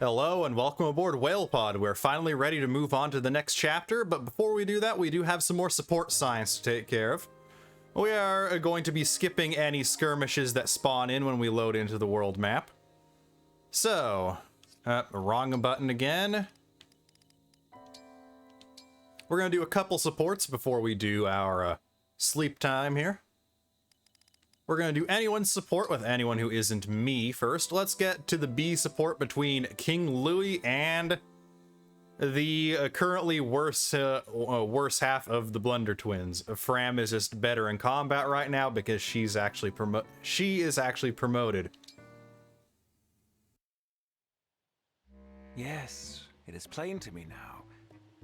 Hello and welcome aboard WhalePod. We're finally ready to move on to the next chapter, but before we do that, we do have some more support science to take care of. We are going to be skipping any skirmishes that spawn in when we load into the world map. So, wrong button again. We're going to do a couple supports before we do our sleep time here. We're going to do anyone's support with anyone who isn't me first. Let's get to the B support between King Louis and the currently worse half of the Blunder Twins. Fram is just better in combat right now because she is actually promoted. Yes, it is plain to me now.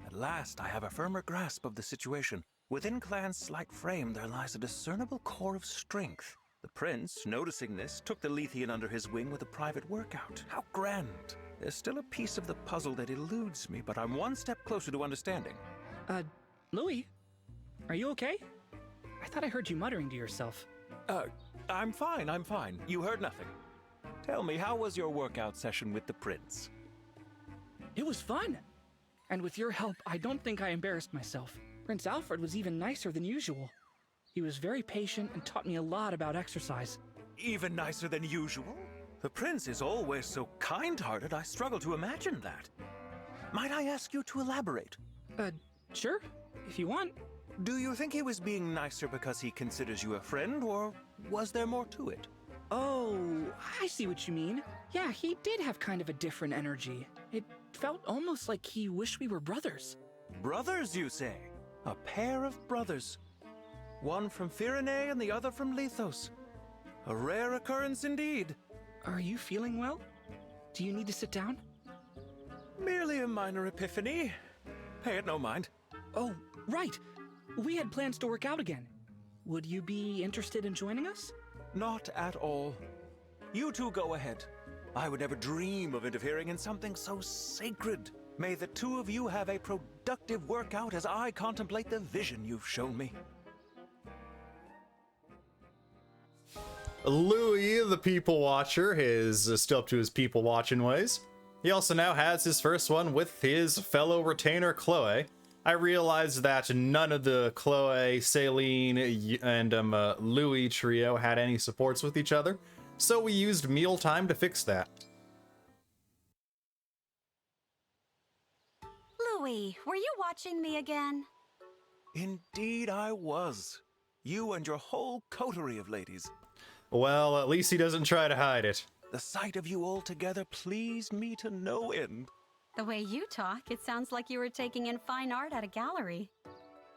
At last I have a firmer grasp of the situation. Within Clan's slight frame there lies a discernible core of strength. The prince, noticing this, took the Lethean under his wing with a private workout. How grand! There's still a piece of the puzzle that eludes me, but I'm one step closer to understanding. Louis? Are you okay? I thought I heard you muttering to yourself. I'm fine. You heard nothing. Tell me, how was your workout session with the prince? It was fun! And with your help, I don't think I embarrassed myself. Prince Alfred was even nicer than usual. He was very patient and taught me a lot about exercise. Even nicer than usual? The prince is always so kind-hearted, I struggle to imagine that. Might I ask you to elaborate? Sure, if you want. Do you think he was being nicer because he considers you a friend, or was there more to it? Oh, I see what you mean. Yeah, he did have kind of a different energy. It felt almost like he wished we were brothers. Brothers, you say? A pair of brothers. One from Firene and the other from Lethos. A rare occurrence indeed. Are you feeling well? Do you need to sit down? Merely a minor epiphany. Pay it no mind. Oh, right. We had plans to work out again. Would you be interested in joining us? Not at all. You two go ahead. I would never dream of interfering in something so sacred. May the two of you have a productive workout as I contemplate the vision you've shown me. Louis, the people watcher, is still up to his people watching ways. He also now has his first one with his fellow retainer Chloe. I realized that none of the Chloe, Celine, and Louis trio had any supports with each other, so we used mealtime to fix that. Louis, were you watching me again? Indeed I was. You and your whole coterie of ladies. Well, at least he doesn't try to hide it. The sight of you all together pleased me to no end. The way you talk, it sounds like you were taking in fine art at a gallery.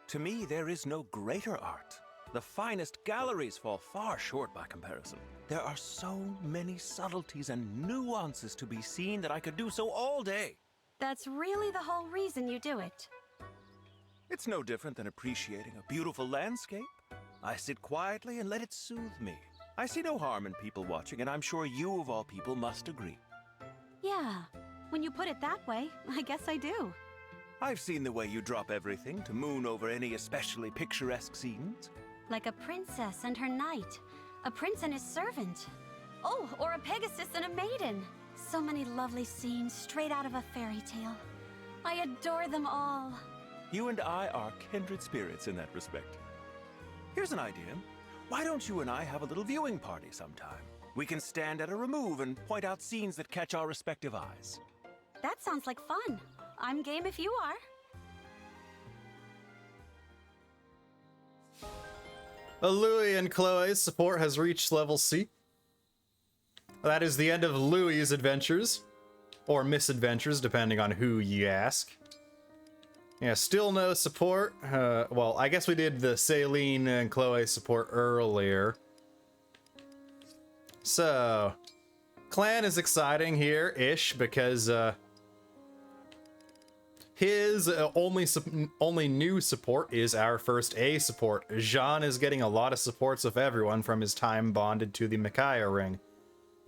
To me, there is no greater art. The finest galleries fall far short by comparison. There are so many subtleties and nuances to be seen that I could do so all day. That's really the whole reason you do it. It's no different than appreciating a beautiful landscape. I sit quietly and let it soothe me. I see no harm in people watching, and I'm sure you of all people must agree. Yeah, when you put it that way, I guess I do. I've seen the way you drop everything to moon over any especially picturesque scenes. Like a princess and her knight, a prince and his servant. Oh, or a Pegasus and a maiden. So many lovely scenes straight out of a fairy tale. I adore them all. You and I are kindred spirits in that respect. Here's an idea. Why don't you and I have a little viewing party sometime? We can stand at a remove and point out scenes that catch our respective eyes. That sounds like fun. I'm game if you are. Louis and Chloe's support has reached level C. That is the end of Louis's adventures, or misadventures, depending on who you ask. Yeah, still no support. Well, I guess we did the Celine and Chloe support earlier. So, Clan is exciting here-ish because his only new support is our first A support. Jean is getting a lot of supports with everyone from his time bonded to the Micaiah ring.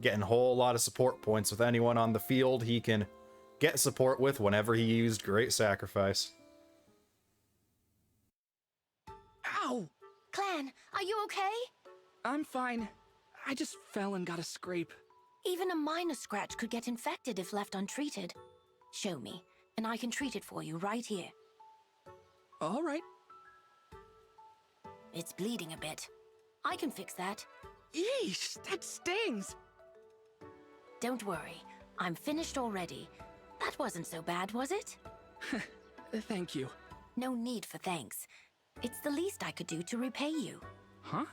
Getting a whole lot of support points with anyone on the field he can get support with whenever he used Great Sacrifice. Ow! Clan, are you okay? I'm fine. I just fell and got a scrape. Even a minor scratch could get infected if left untreated. Show me, and I can treat it for you right here. All right. It's bleeding a bit. I can fix that. Yeesh, that stings. Don't worry, I'm finished already. That wasn't so bad, was it? Thank you. No need for thanks. It's the least I could do to repay you. Huh?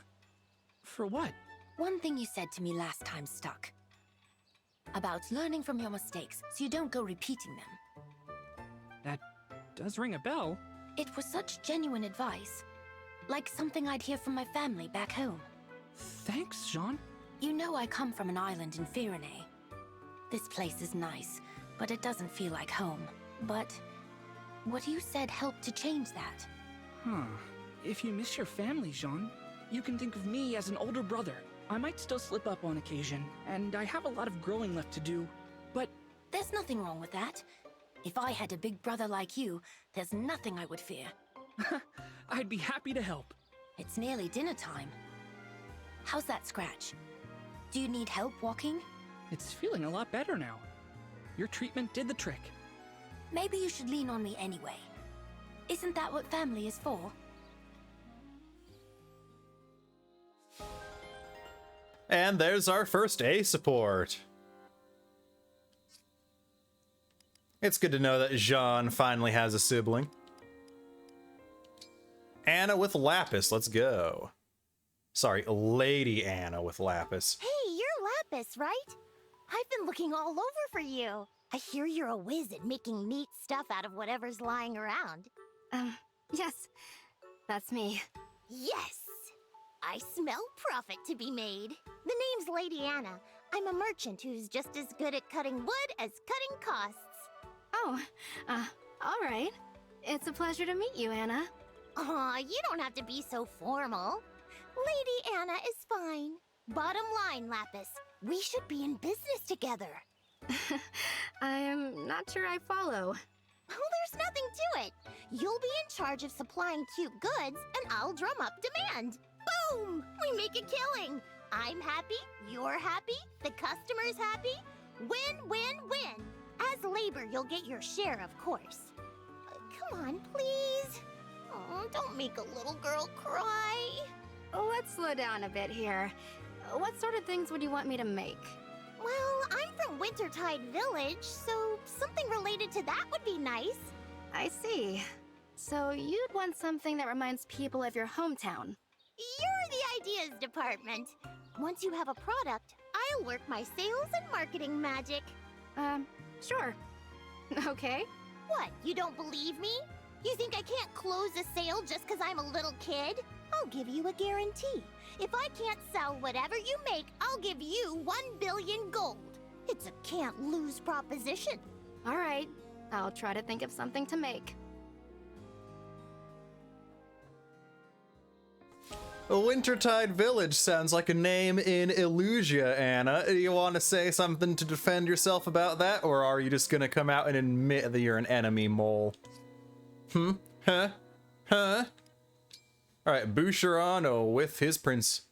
For what? One thing you said to me last time stuck. About learning from your mistakes so you don't go repeating them. That does ring a bell. It was such genuine advice. Like something I'd hear from my family back home. Thanks, Jean. You know I come from an island in Firenze. This place is nice, but it doesn't feel like home. But what you said helped to change that. Huh. If you miss your family, Jean, you can think of me as an older brother. I might still slip up on occasion, and I have a lot of growing left to do, but... There's nothing wrong with that. If I had a big brother like you, there's nothing I would fear. I'd be happy to help. It's nearly dinner time. How's that scratch? Do you need help walking? It's feeling a lot better now. Your treatment did the trick. Maybe you should lean on me anyway. Isn't that what family is for? And there's our first A support. It's good to know that Jean finally has a sibling. Anna with Lapis, let's go. Sorry, Lady Anna with Lapis. Hey, you're Lapis, right? I've been looking all over for you. I hear you're a whiz at making neat stuff out of whatever's lying around. Yes, that's me. Yes! I smell profit to be made. The name's Lady Anna. I'm a merchant who's just as good at cutting wood as cutting costs. Oh, all right. It's a pleasure to meet you, Anna. Aw, you don't have to be so formal. Lady Anna is fine. Bottom line, Lapis, we should be in business together. I am not sure I follow. Oh, there's nothing to it. You'll be in charge of supplying cute goods, and I'll drum up demand. Boom! We make a killing. I'm happy, you're happy, the customer's happy. Win, win, win. As labor, you'll get your share, of course. Come on, please. Oh, don't make a little girl cry. Let's slow down a bit here. What sort of things would you want me to make? Well, I'm from Wintertide Village, so something related to that would be nice. I see. So you'd want something that reminds people of your hometown. You're the ideas department. Once you have a product, I'll work my sales and marketing magic. Sure. Okay. What, you don't believe me? You think I can't close a sale just because I'm a little kid? I'll give you a guarantee. If I can't sell whatever you make, I'll give you 1 billion gold. It's a can't-lose proposition. All right. I'll try to think of something to make. Wintertide Village sounds like a name in Illusia, Anna. Do you want to say something to defend yourself about that, or are you just gonna come out and admit that you're an enemy mole? Huh? Alright, Boucheron with his prince.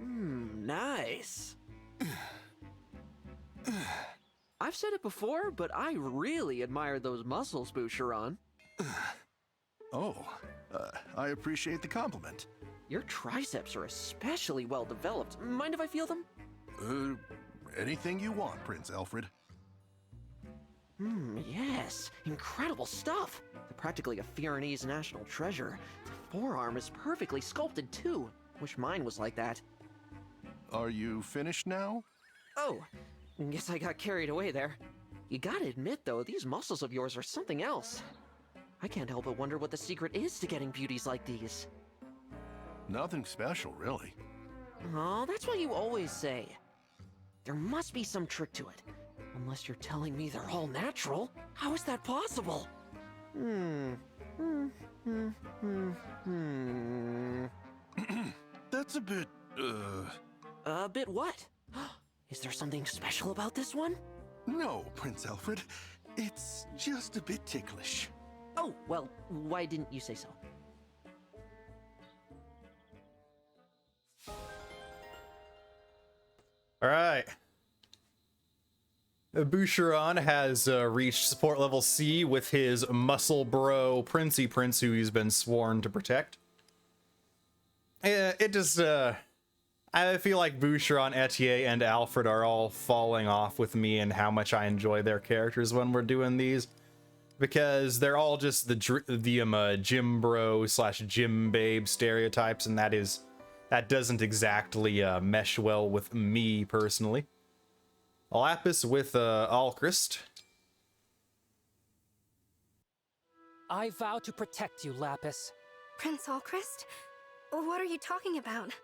Nice. I've said it before, but I really admire those muscles, Boucheron. I appreciate the compliment. Your triceps are especially well developed. Mind if I feel them? Anything you want, Prince Alfred. Yes. Incredible stuff. They're practically a Firenze national treasure. The forearm is perfectly sculpted, too. Wish mine was like that. Are you finished now? Oh, guess I got carried away there. You gotta admit, though, these muscles of yours are something else. I can't help but wonder what the secret is to getting beauties like these. Nothing special, really. Oh, that's what you always say. There must be some trick to it. Unless you're telling me they're all natural. How is that possible? That's a bit, A bit what? Is there something special about this one? No, Prince Alfred. It's just a bit ticklish. Oh, well, why didn't you say so? All right. Boucheron has reached support level C with his muscle bro Princey Prince, who he's been sworn to protect. It just, I feel like Boucheron, Etier, and Alfred are all falling off with me and how much I enjoy their characters when we're doing these. Because they're all just the gym bro / gym babe stereotypes, and that doesn't exactly mesh well with me personally. Lapis with Alchrist. I vow to protect you, Lapis. Prince Alchrist? What are you talking about?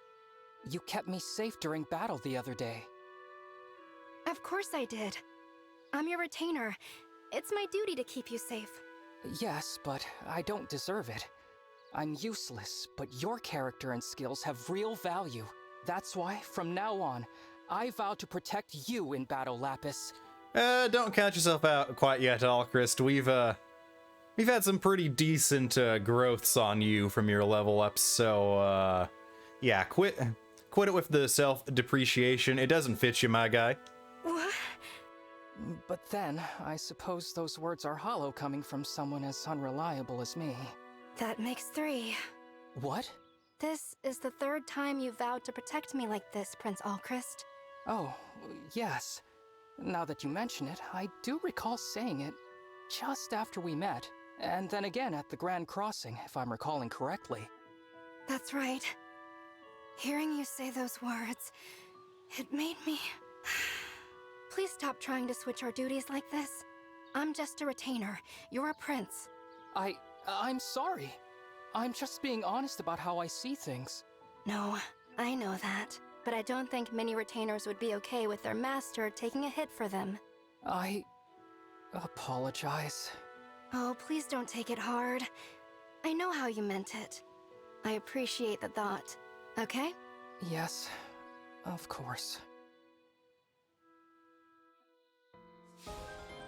You kept me safe during battle the other day. Of course I did. I'm your retainer. It's my duty to keep you safe. Yes, but I don't deserve it. I'm useless, but your character and skills have real value. That's why, from now on, I vow to protect you in battle, Lapis. Don't count yourself out quite yet, Alchrist. We've had some pretty decent growths on you from your level ups, so yeah, quit it with the self-depreciation. It doesn't fit you, my guy. What? But then, I suppose those words are hollow coming from someone as unreliable as me. That makes 3. What? This is the 3rd time you vowed to protect me like this, Prince Alchrist. Oh, yes. Now that you mention it, I do recall saying it just after we met, and then again at the Grand Crossing, if I'm recalling correctly. That's right. Hearing you say those words, it made me... Please stop trying to switch our duties like this. I'm just a retainer. You're a prince. I'm sorry. I'm just being honest about how I see things. No, I know that. But I don't think many retainers would be okay with their master taking a hit for them. I apologize. Oh, please don't take it hard. I know how you meant it. I appreciate the thought. Okay? Yes, of course.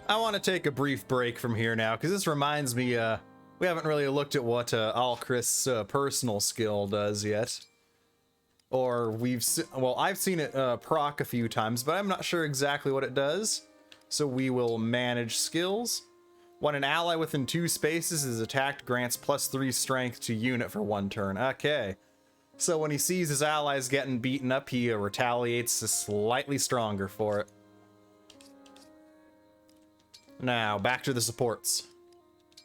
I want to take a brief break from here now, because this reminds me, we haven't really looked at what Alchrist's personal skill does yet. Or I've seen it proc a few times, but I'm not sure exactly what it does. So we will manage skills. When an ally within 2 spaces is attacked, grants +3 strength to unit for 1 turn. Okay. So when he sees his allies getting beaten up, he retaliates slightly stronger for it. Now, back to the supports.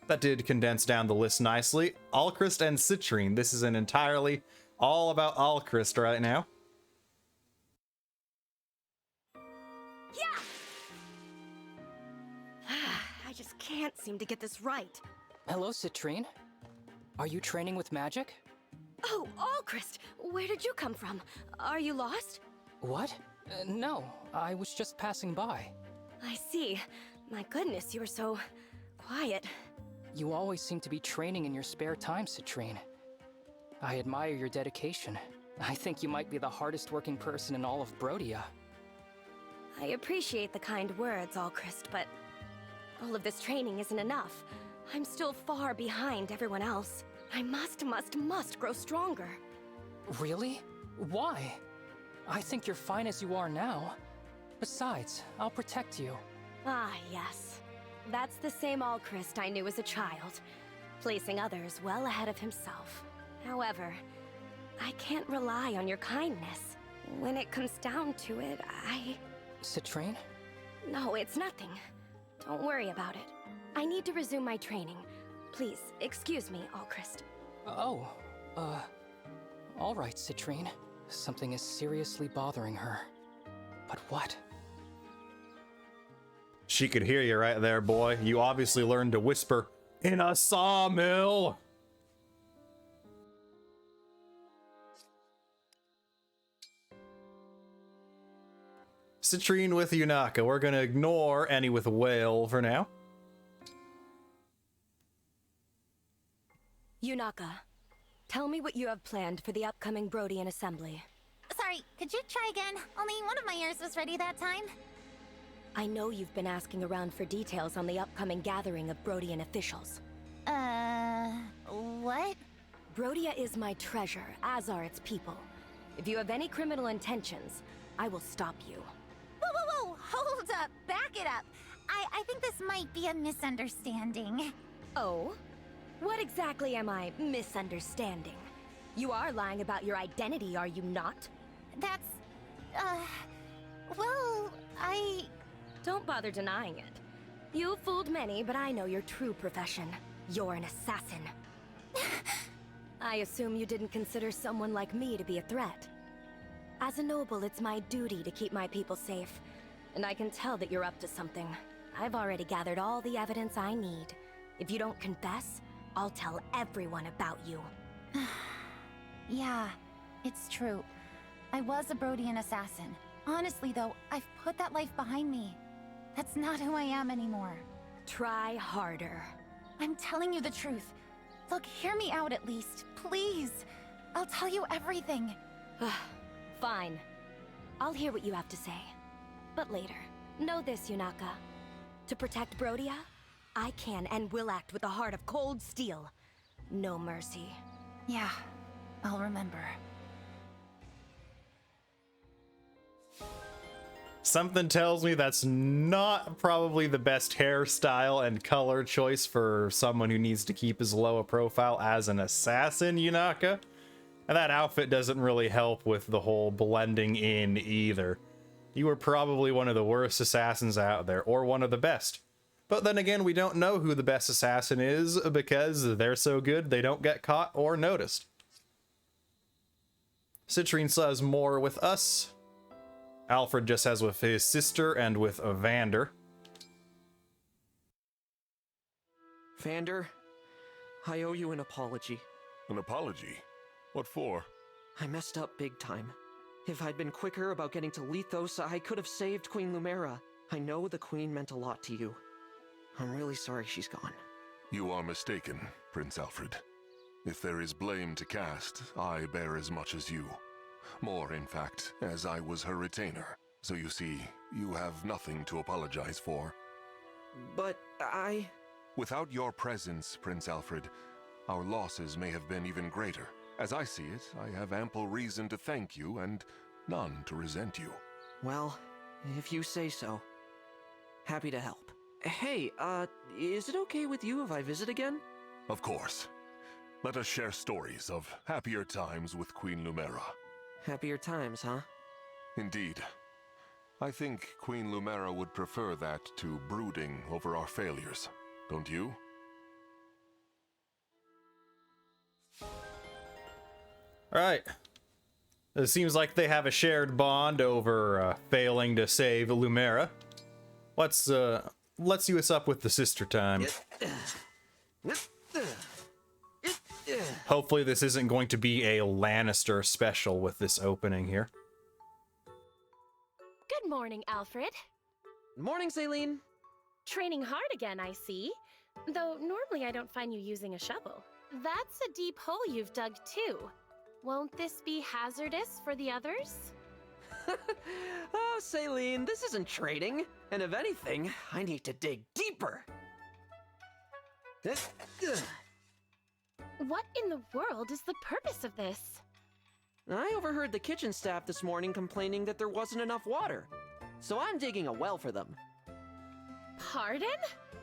That did condense down the list nicely. Alchrist and Citrine. This is an entirely all about Alchrist right now. Yeah! I just can't seem to get this right. Hello, Citrine. Are you training with magic? Oh, Alchrist! Where did you come from? Are you lost? What? No, I was just passing by. I see. My goodness, you were so... quiet. You always seem to be training in your spare time, Citrine. I admire your dedication. I think you might be the hardest working person in all of Brodia. I appreciate the kind words, Alchrist, but... all of this training isn't enough. I'm still far behind everyone else. I must grow stronger. Really? Why? I think you're fine as you are now. Besides, I'll protect you. Ah, yes. That's the same Alchrist I knew as a child, placing others well ahead of himself. However, I can't rely on your kindness. When it comes down to it, Citrine? No, it's nothing. Don't worry about it. I need to resume my training. Please, excuse me, Alchrist. Oh, all right, Citrine. Something is seriously bothering her. But what? She could hear you right there, boy. You obviously learned to whisper, "In a sawmill!" Citrine with Yunaka. We're gonna ignore any with whale for now. Yunaka, tell me what you have planned for the upcoming Brodian Assembly. Sorry, could you try again? Only one of my ears was ready that time. I know you've been asking around for details on the upcoming gathering of Brodian officials. What? Brodia is my treasure, as are its people. If you have any criminal intentions, I will stop you. Whoa, whoa, whoa! Hold up! Back it up! I think this might be a misunderstanding. Oh? What exactly am I misunderstanding? You are lying about your identity, are you not? That's... well, I... Don't bother denying it. You fooled many, but I know your true profession. You're an assassin. I assume you didn't consider someone like me to be a threat. As a noble, it's my duty to keep my people safe. And I can tell that you're up to something. I've already gathered all the evidence I need. If you don't confess, I'll tell everyone about you. Yeah, it's true. I was a Brodian assassin. Honestly, though, I've put that life behind me. That's not who I am anymore. Try harder. I'm telling you the truth. Look, hear me out at least, please. I'll tell you everything. Fine. I'll hear what you have to say. But later. Know this, Yunaka. To protect Brodia, I can and will act with a heart of cold steel. No mercy. Yeah, I'll remember. Something tells me that's not probably the best hairstyle and color choice for someone who needs to keep as low a profile as an assassin, Yunaka. And that outfit doesn't really help with the whole blending in either. You were probably one of the worst assassins out there, or one of the best. But then again, we don't know who the best assassin is because they're so good they don't get caught or noticed. Citrine still has more with us. Alfred just has with his sister and with Vander. Vander, I owe you an apology. An apology? What for? I messed up big time. If I'd been quicker about getting to Lethos, I could have saved Queen Lumera. I know the Queen meant a lot to you. I'm really sorry she's gone. You are mistaken, Prince Alfred. If there is blame to cast, I bear as much as you. More, in fact, as I was her retainer. So you see, you have nothing to apologize for. But Without your presence, Prince Alfred, our losses may have been even greater. As I see it, I have ample reason to thank you and none to resent you. Well, if you say so. Happy to help. Hey, is it okay with you if I visit again? Of course. Let us share stories of happier times with Queen Lumera. Happier times, huh? Indeed. I think Queen Lumera would prefer that to brooding over our failures. Don't you? Alright. It seems like they have a shared bond over failing to save Lumera. Let's see what's up with the sister time. Hopefully this isn't going to be a Lannister special with this opening here. Good morning, Alfred. Morning, Celine. Training hard again, I see. Though normally I don't find you using a shovel. That's a deep hole you've dug too. Won't this be hazardous for the others? Oh, Celine, this isn't trading. And if anything, I need to dig deeper. What in the world is the purpose of this? I overheard the kitchen staff this morning complaining that there wasn't enough water. So I'm digging a well for them. Pardon?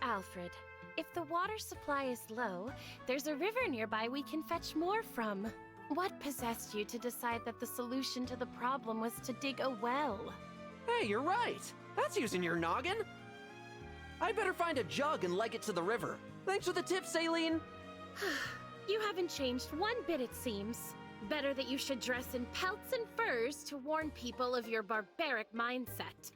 Alfred, if the water supply is low, there's a river nearby we can fetch more from. What possessed you to decide that the solution to the problem was to dig a well? Hey, you're right. That's using your noggin. I better find a jug and leg it to the river. Thanks for the tip, Celine. You haven't changed one bit, it seems. Better that you should dress in pelts and furs to warn people of your barbaric mindset.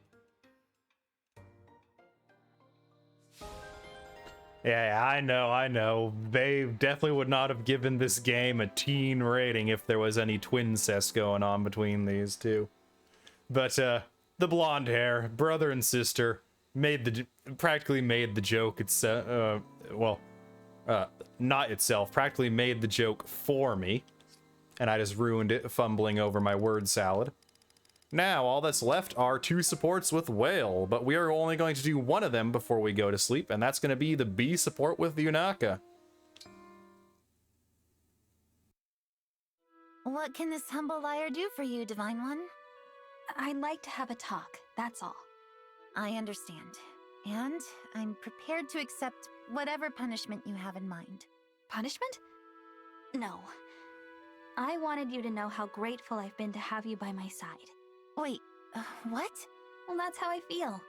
Yeah, I know. They definitely would not have given this game a teen rating if there was any twincest going on between these two. But, the blonde hair, brother and sister, practically made the joke itself, not itself, practically made the joke for me. And I just ruined it, fumbling over my word salad. Now, all that's left are 2 supports with Whale, but we are only going to do one of them before we go to sleep, and that's going to be the B support with Yunaka. What can this humble liar do for you, Divine One? I'd like to have a talk, that's all. I understand. And I'm prepared to accept whatever punishment you have in mind. Punishment? No. I wanted you to know how grateful I've been to have you by my side. Wait, what? Well, that's how I feel.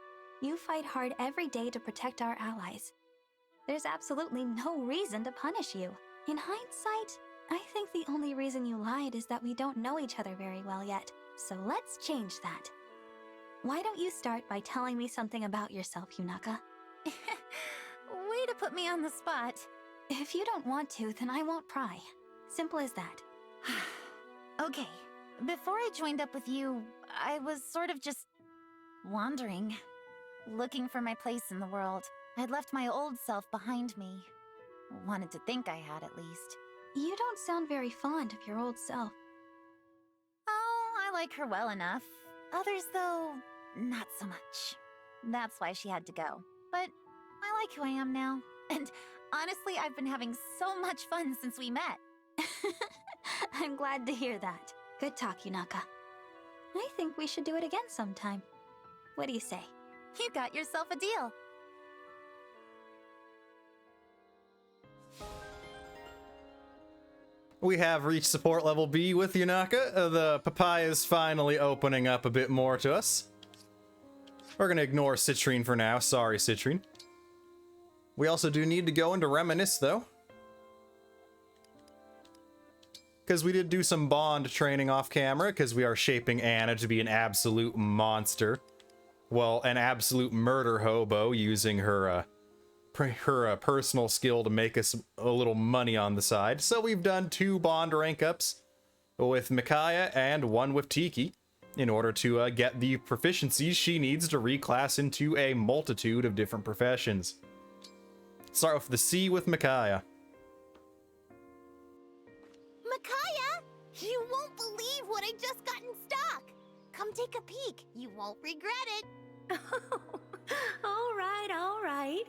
You fight hard every day to protect our allies. There's absolutely no reason to punish you. In hindsight, I think the only reason you lied is that we don't know each other very well yet. So let's change that. Why don't you start by telling me something about yourself, Yunaka? Way to put me on the spot. If you don't want to, then I won't pry. Simple as that. Okay, before I joined up with you, I was sort of just wandering, looking for my place in the world. I'd left my old self behind me. Wanted to think I had, at least. You don't sound very fond of your old self. Oh, I like her well enough. Others, though, not so much. That's why she had to go. But I like who I am now. And honestly, I've been having so much fun since we met. I'm glad to hear that. Good talk, Yunaka. I think we should do it again sometime. What do you say? You got yourself a deal. We have reached support level B with Yunaka. The papaya is finally opening up a bit more to us. We're gonna ignore Citrine for now. Sorry, Citrine. We also do need to go into Reminisce, though. Because we did do some bond training off camera, because we are shaping Anna to be an absolute monster. Well, an absolute murder hobo, using her personal skill to make us a little money on the side. So we've done 2 bond rank ups with Micaiah and 1 with Tiki in order to get the proficiencies she needs to reclass into a multitude of different professions. Start with the C with Micaiah. Micaiah! You won't believe what I just got in stock! Come take a peek. You won't regret it. All right.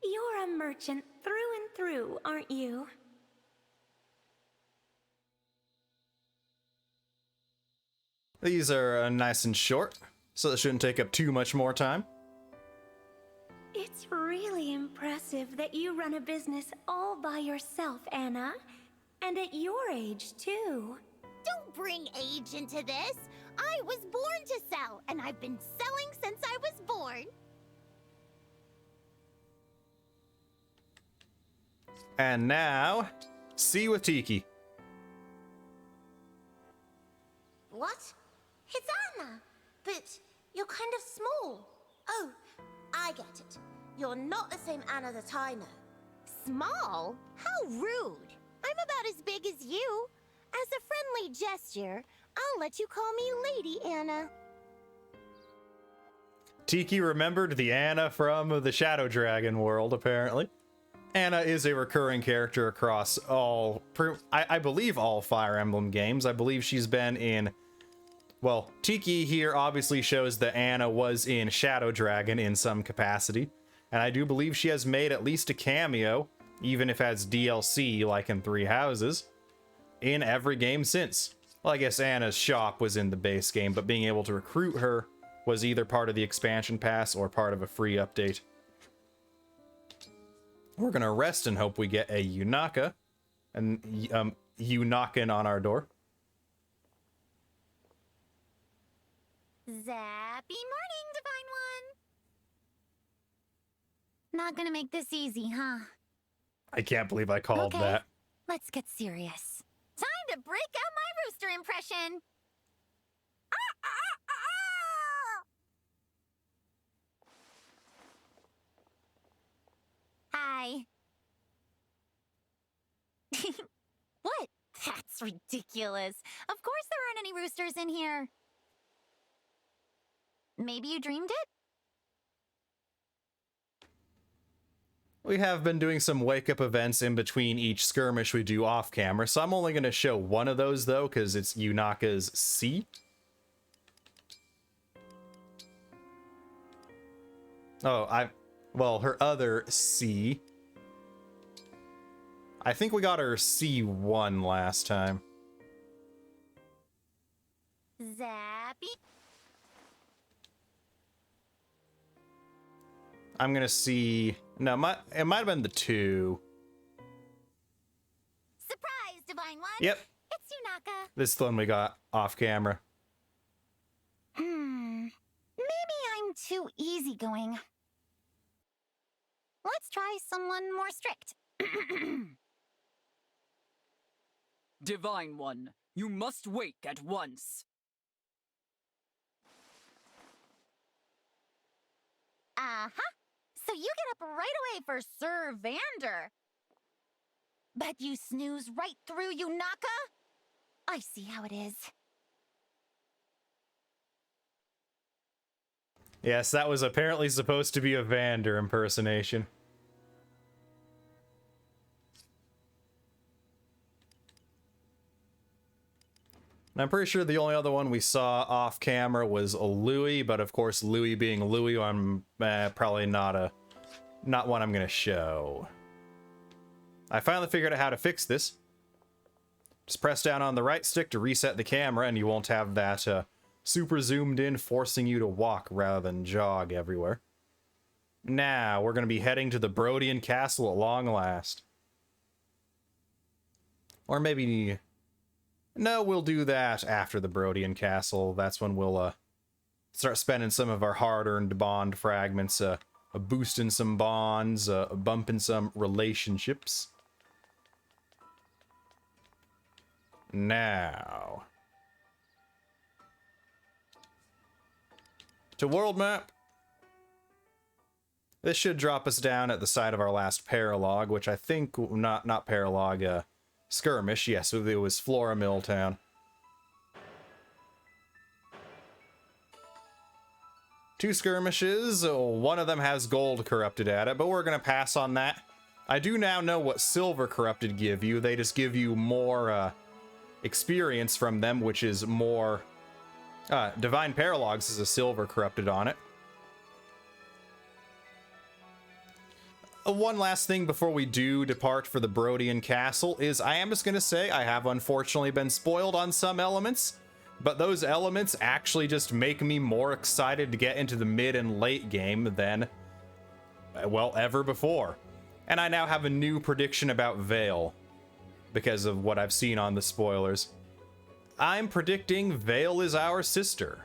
You're a merchant through and through, aren't you? These are nice and short, so that shouldn't take up too much more time. It's really impressive that you run a business all by yourself, Anna. And at your age, too. Don't bring age into this. I was born to sell, and I've been selling since I was born. And now, C with Tiki. What? It's Anna. But you're kind of small. Oh, I get it. You're not the same Anna that I know. Small? How rude. I'm about as big as you. As a friendly gesture, I'll let you call me Lady Anna. Tiki remembered the Anna from the Shadow Dragon world, apparently. Anna is a recurring character across all, I believe all Fire Emblem games. I believe she's been in, well, Tiki here obviously shows that Anna was in Shadow Dragon in some capacity. And I do believe she has made at least a cameo, even if as DLC, like in 3 Houses, in every game since. Well, I guess Anna's shop was in the base game, but being able to recruit her was either part of the expansion pass or part of a free update. We're gonna rest and hope we get a Yunaka, and you knocking on our door. Zappy morning, Divine One. Not gonna make this easy, huh? I can't believe I called that. Let's get serious. Time to break out my rooster impression. Hi. What? That's ridiculous. Of course there aren't any roosters in here. Maybe you dreamed it? We have been doing some wake-up events in between each skirmish we do off-camera, so I'm only going to show one of those, though, because it's Yunaka's C. Oh, well, her other C. I think we got her C1 last time. Zappy. I'm gonna see... No, it might have been the 2. Surprise, Divine One! Yep. It's Yunaka. This is the one we got off camera. Maybe I'm too easygoing. Let's try someone more strict. Divine One, you must wake at once. Uh-huh. So you get up right away for Sir Vander. But you snooze right through Yunaka? I see how it is. Yes, that was apparently supposed to be a Vander impersonation. And I'm pretty sure the only other one we saw off camera was Louis, but of course Louis being Louis, I'm probably not one I'm gonna show. I finally figured out how to fix this. Just press down on the right stick to reset the camera and you won't have that super zoomed in forcing you to walk rather than jog everywhere. Now we're gonna be heading to the Brodian Castle at long last. Or maybe... No, we'll do that after the Brodian Castle. That's when we'll start spending some of our hard-earned bond fragments, boosting some bonds, bumping some relationships. Now... to world map. This should drop us down at the side of our last paralog, which I think... Not paralog, skirmish, yes, it was Flora Milltown. Two skirmishes, one of them has gold corrupted at it, but we're gonna pass on that. I do now know what silver corrupted give you. They just give you more experience from them, which is more... Divine Paralogs is a silver corrupted on it. One last thing before we do depart for the Brodian Castle is I am just going to say I have unfortunately been spoiled on some elements, but those elements actually just make me more excited to get into the mid and late game than, well, ever before. And I now have a new prediction about Vale because of what I've seen on the spoilers. I'm predicting Vale is our sister.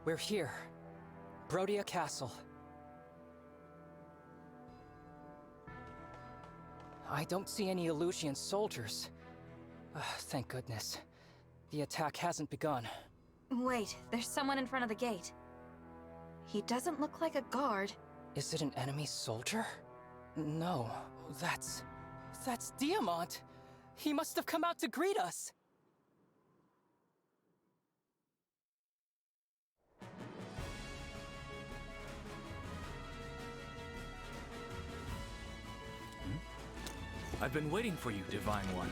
We're here. Brodia Castle. I don't see any Illusian soldiers. Thank goodness. The attack hasn't begun. Wait, there's someone in front of the gate. He doesn't look like a guard. Is it an enemy soldier? No, that's Diamant. He must have come out to greet us. I've been waiting for you, Divine One.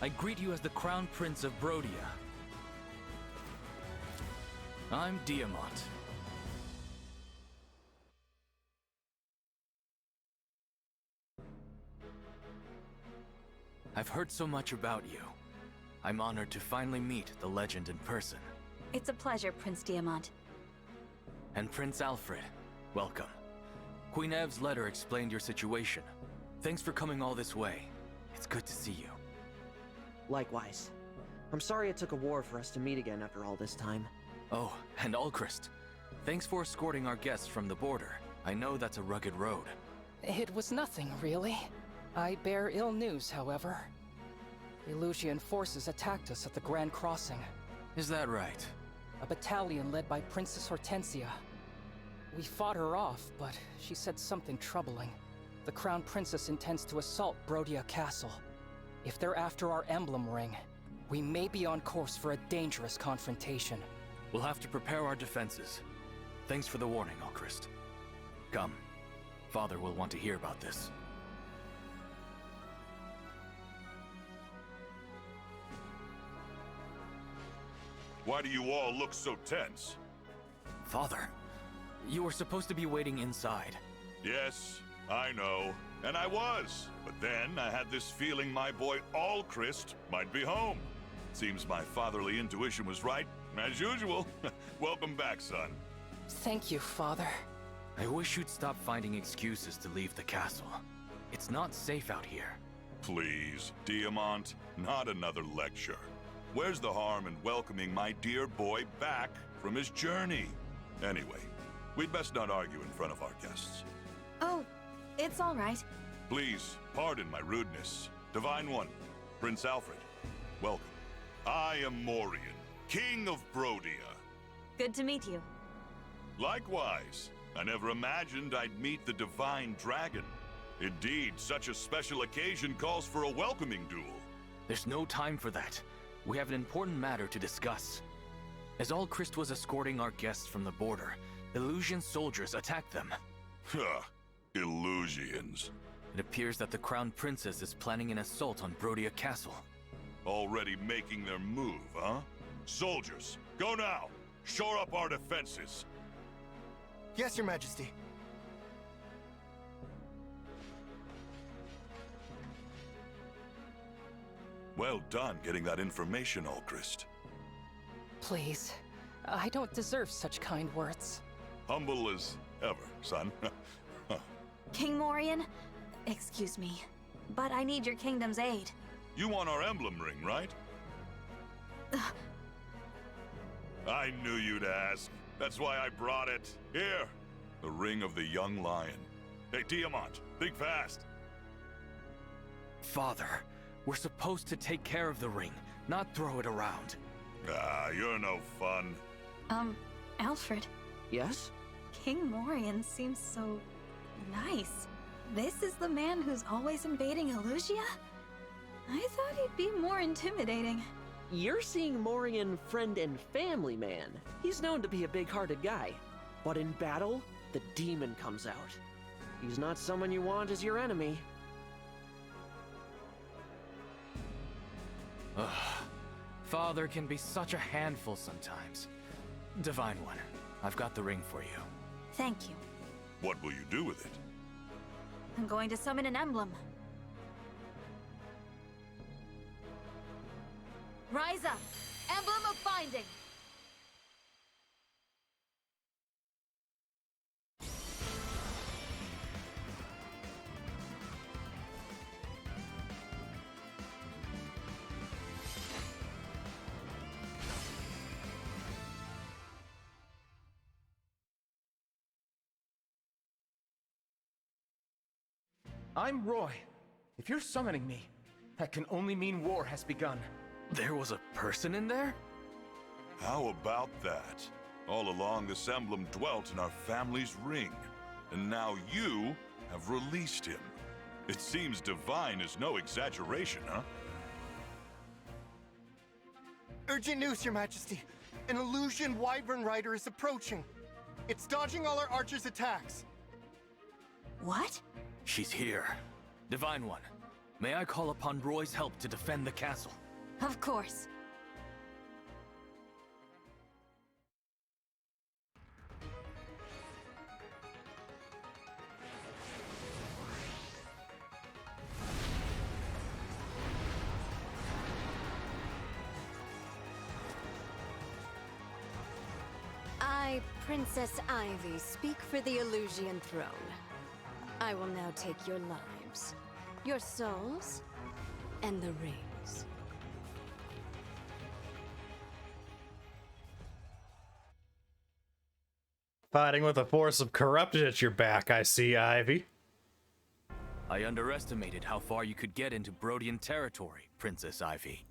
I greet you as the Crown Prince of Brodia. I'm Diamant. I've heard so much about you. I'm honored to finally meet the legend in person. It's a pleasure, Prince Diamant. And Prince Alfred, welcome. Queen Ev's letter explained your situation. Thanks for coming all this way. It's good to see you. Likewise. I'm sorry it took a war for us to meet again after all this time. Oh, and Alchrist. Thanks for escorting our guests from the border. I know that's a rugged road. It was nothing, really. I bear ill news, however. Illusian forces attacked us at the Grand Crossing. Is that right? A battalion led by Princess Hortensia. We fought her off, but she said something troubling. The Crown Princess intends to assault Brodia Castle. If they're after our emblem ring, we may be on course for a dangerous confrontation. We'll have to prepare our defenses. Thanks for the warning, Alchrist. Come. Father will want to hear about this. Why do you all look so tense? Father, You were supposed to be waiting inside. Yes, I know. And I was. But then I had this feeling my boy Allchrist might be home. Seems my fatherly intuition was right, as usual. Welcome back, son. Thank you, Father. I wish you'd stop finding excuses to leave the castle. It's not safe out here. Please, Diamant, not another lecture. Where's the harm in welcoming my dear boy back from his journey? Anyway, we'd best not argue in front of our guests. Oh, it's all right. Please, pardon my rudeness. Divine One, Prince Alfred, welcome. I am Morian, King of Brodia. Good to meet you. Likewise, I never imagined I'd meet the Divine Dragon. Indeed, such a special occasion calls for a welcoming duel. There's no time for that. We have an important matter to discuss. As Allchrist was escorting our guests from the border, Illusion soldiers attacked them. Huh. Illusions. It appears that the Crown Princess is planning an assault on Brodia Castle. Already making their move, huh? Soldiers, go now! Shore up our defenses! Yes, Your Majesty. Well done getting that information, Allchrist. Please, I don't deserve such kind words. Humble as ever, son. King Morian, excuse me, but I need your kingdom's aid. You want our emblem ring, right? I knew you'd ask. That's why I brought it. Here, the ring of the young lion. Hey, Diamant, think fast. Father, we're supposed to take care of the ring, not throw it around. Ah, you're no fun. Alfred. Yes? King Morian seems so nice. This is the man who's always invading Illusia? I thought he'd be more intimidating. You're seeing Morian friend and family man. He's known to be a big-hearted guy. But in battle, the demon comes out. He's not someone you want as your enemy. Ugh. Father can be such a handful sometimes. Divine One, I've got the ring for you. Thank you. What will you do with it? I'm going to summon an emblem. Rise up! Emblem of Binding! I'm Roy. If you're summoning me, that can only mean war has begun. There was a person in there? How about that? All along, this emblem dwelt in our family's ring, and now you have released him. It seems divine is no exaggeration, huh? Urgent news, Your Majesty. An illusion wyvern rider is approaching. It's dodging all our archers' attacks. What? She's here. Divine One, may I call upon Roy's help to defend the castle? Of course. I, Princess Ivy, speak for the Illusion throne. I will now take your lives, your souls, and the rings. Fighting with a force of corruption at your back, I see, Ivy. I underestimated how far you could get into Brodian territory, Princess Ivy.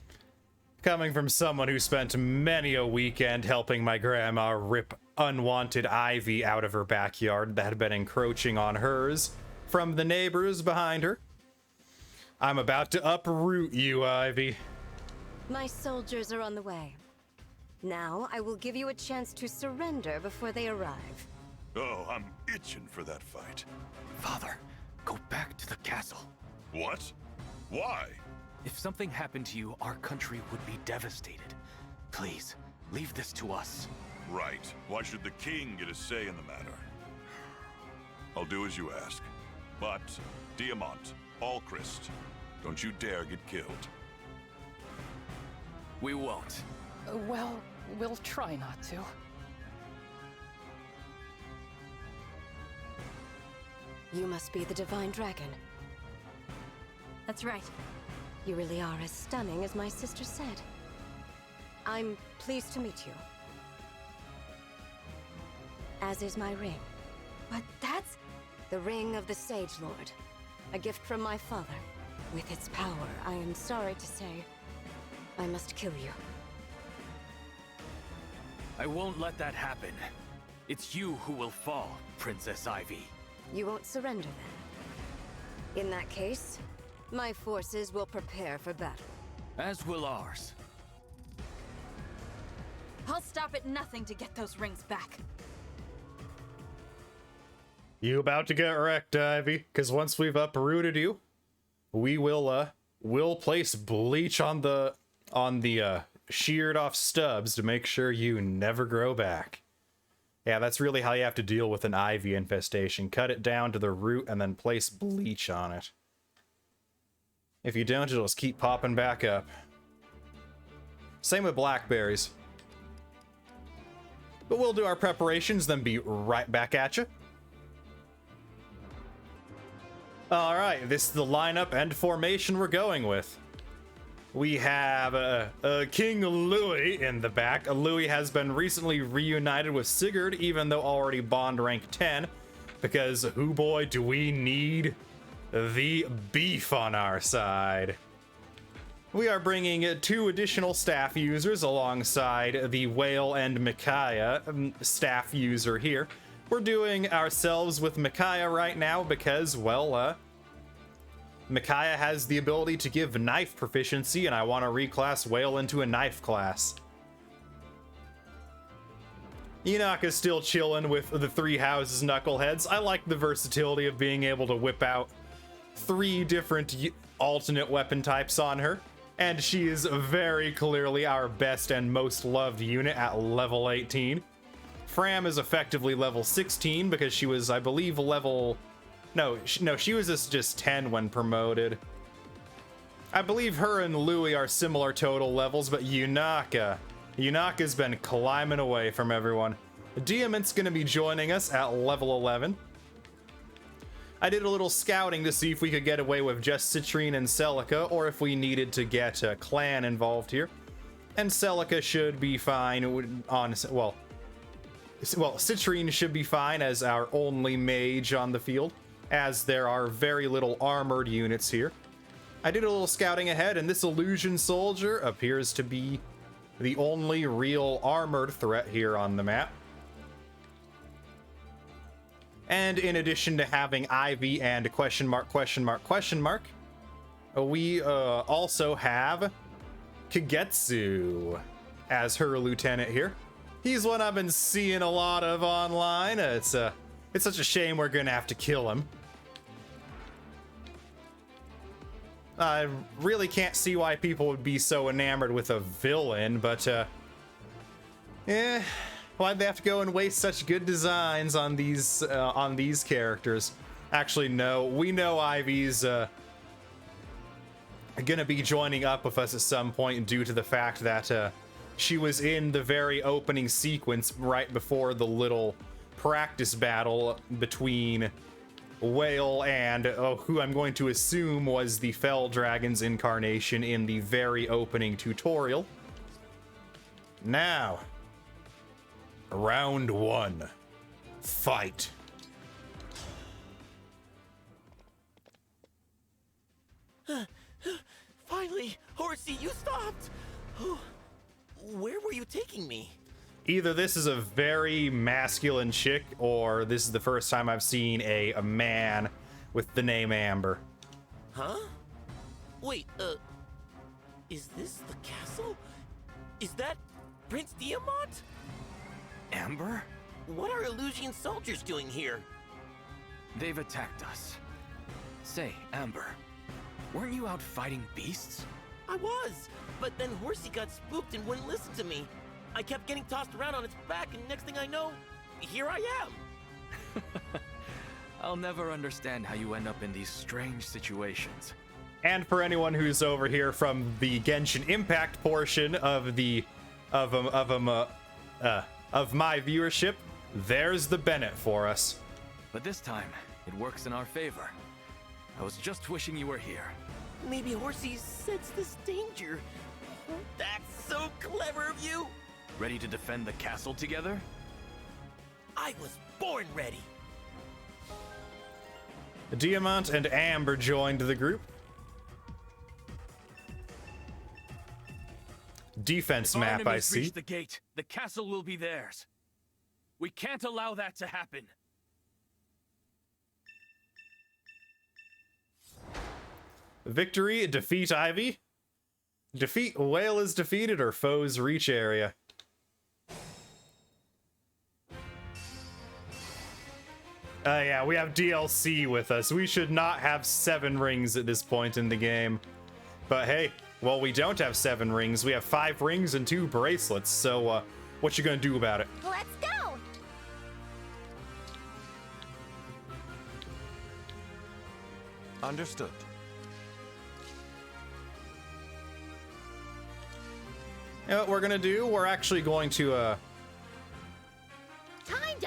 Coming from someone who spent many a weekend helping my grandma rip unwanted ivy out of her backyard that had been encroaching on hers from the neighbors behind her, I'm about to uproot you, Ivy. My soldiers are on the way. Now, I will give you a chance to surrender before they arrive. Oh, I'm itching for that fight. Father, go back to the castle. What? Why? If something happened to you, our country would be devastated. Please, leave this to us. Right. Why should the king get a say in the matter? I'll do as you ask. But, Diamant, Alchrist, don't you dare get killed. We won't. Well, we'll try not to. You must be the Divine Dragon. That's right. You really are as stunning as my sister said. I'm pleased to meet you. As is my ring. But that's... The ring of the Sage Lord. A gift from my father. With its power, I am sorry to say, I must kill you. I won't let that happen. It's you who will fall, Princess Ivy. You won't surrender then? In that case, my forces will prepare for battle. As will ours. I'll stop at nothing to get those rings back. You about to get wrecked, Ivy? Because once we've uprooted you, we will place bleach on the sheared off stubs to make sure you never grow back. Yeah, that's really how you have to deal with an ivy infestation. Cut it down to the root and then place bleach on it. If you don't, it'll just keep popping back up. Same with blackberries. But we'll do our preparations, then be right back at you. Alright, this is the lineup and formation we're going with. We have King Louis in the back. Louis has been recently reunited with Sigurd, even though already bond rank 10, because who boy do we need the beef on our side. We are bringing 2 additional staff users alongside the Whale and Micaiah staff user here. We're doing ourselves with Micaiah right now because, well, Micaiah has the ability to give knife proficiency, and I want to reclass Whale into a knife class. Enoch is still chilling with the 3 houses knuckleheads. I like the versatility of being able to whip out 3 different alternate weapon types on her, and she is very clearly our best and most loved unit at level 18. Fram is effectively level 16 because she was, I believe, level... No, she was just 10 when promoted. I believe her and Louis are similar total levels, but Yunaka's been climbing away from everyone. Diamant's gonna be joining us at level 11. I did a little scouting to see if we could get away with just Citrine and Celica, or if we needed to get a clan involved here. And Celica should be fine on... Well, Citrine should be fine as our only mage on the field, as there are very little armored units here. I did a little scouting ahead, and this illusion soldier appears to be the only real armored threat here on the map. And in addition to having Ivy and question mark, we also have Kagetsu as her lieutenant here. He's one I've been seeing a lot of online. It's such a shame we're gonna have to kill him. I really can't see why people would be so enamored with a villain, but why'd they have to go and waste such good designs on these characters? Actually, no, we know Ivy's gonna be joining up with us at some point due to the fact that she was in the very opening sequence right before the little practice battle between Whale and who I'm going to assume was the Fell Dragon's incarnation in the very opening tutorial. Now, round 1. Fight. Finally, Horsey, you stopped! Where were you taking me? Either this is a very masculine chick, or this is the first time I've seen a man with the name Amber. Huh? Wait, is this the castle? Is that Prince Diamant? Amber? What are Illusion soldiers doing here? They've attacked us. Say, Amber, weren't you out fighting beasts? I was, but then Horsey got spooked and wouldn't listen to me. I kept getting tossed around on its back, and next thing I know, here I am. I'll never understand how you end up in these strange situations. And for anyone who's over here from the Genshin Impact portion of the of my viewership, there's the Bennett for us. But this time, it works in our favor. I was just wishing you were here. Maybe Horsey sense this danger. That's so clever of you. Ready to defend the castle together? I was born ready. Diamant and Amber joined the group. Defense If our map, I enemies see. reach the gate, the castle will be theirs. We can't allow that to happen. Victory, defeat Ivy. Defeat whale is defeated or foes reach area. Yeah, we have DLC with us. We should not have 7 rings at this point in the game. But hey, well, we don't have 7 rings. We have 5 rings and 2 bracelets. So, what you gonna do about it? Let's go! Understood. You know what we're gonna do? We're actually going to,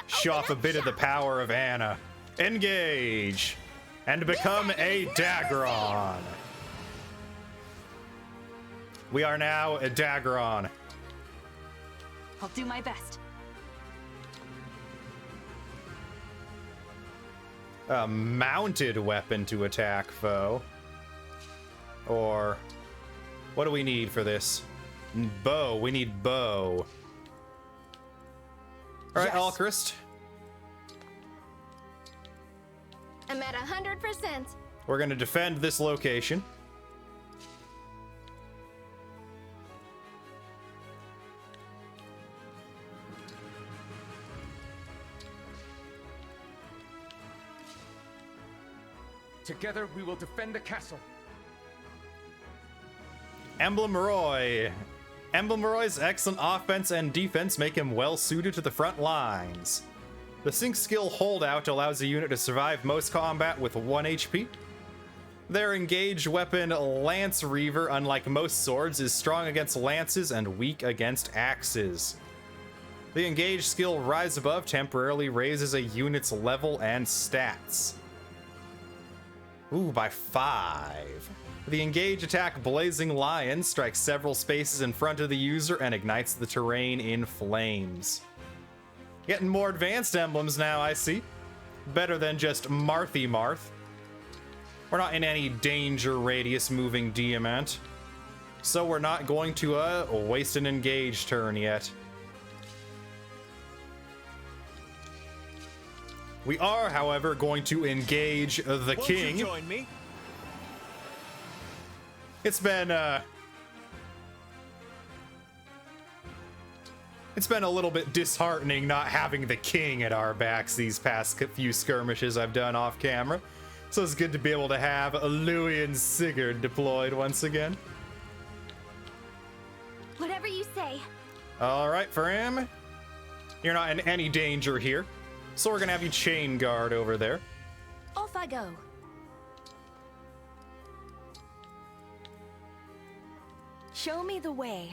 show off a bit of the power of Anna. Engage! And become a Daggeron! We are now a Daggeron. I'll do my best. A mounted weapon to attack foe. Or what do we need for this? Bow. We need bow. All right, Yes. Alchrist. I'm at 100%. We're going to defend this location. Together we will defend the castle. Emblem Roy. Emblem Roy's excellent offense and defense make him well suited to the front lines. The sync skill Holdout allows a unit to survive most combat with 1 HP. Their engaged weapon Lance Reaver, unlike most swords, is strong against lances and weak against axes. The engaged skill Rise Above temporarily raises a unit's level and stats. Ooh, by 5. The engage attack Blazing Lion strikes several spaces in front of the user and ignites the terrain in flames. Getting more advanced emblems now, I see. Better than just Marthy Marth. We're not in any danger radius moving Diamant, so we're not going to waste an engage turn yet. We are, however, going to engage the king. You join me? It's been a little bit disheartening not having the king at our backs these past few skirmishes I've done off camera. So it's good to be able to have Louis and Sigurd deployed once again. Whatever you say. All right, Fram. You're not in any danger here. So we're gonna have you chain guard over there. Off I go. Show me the way.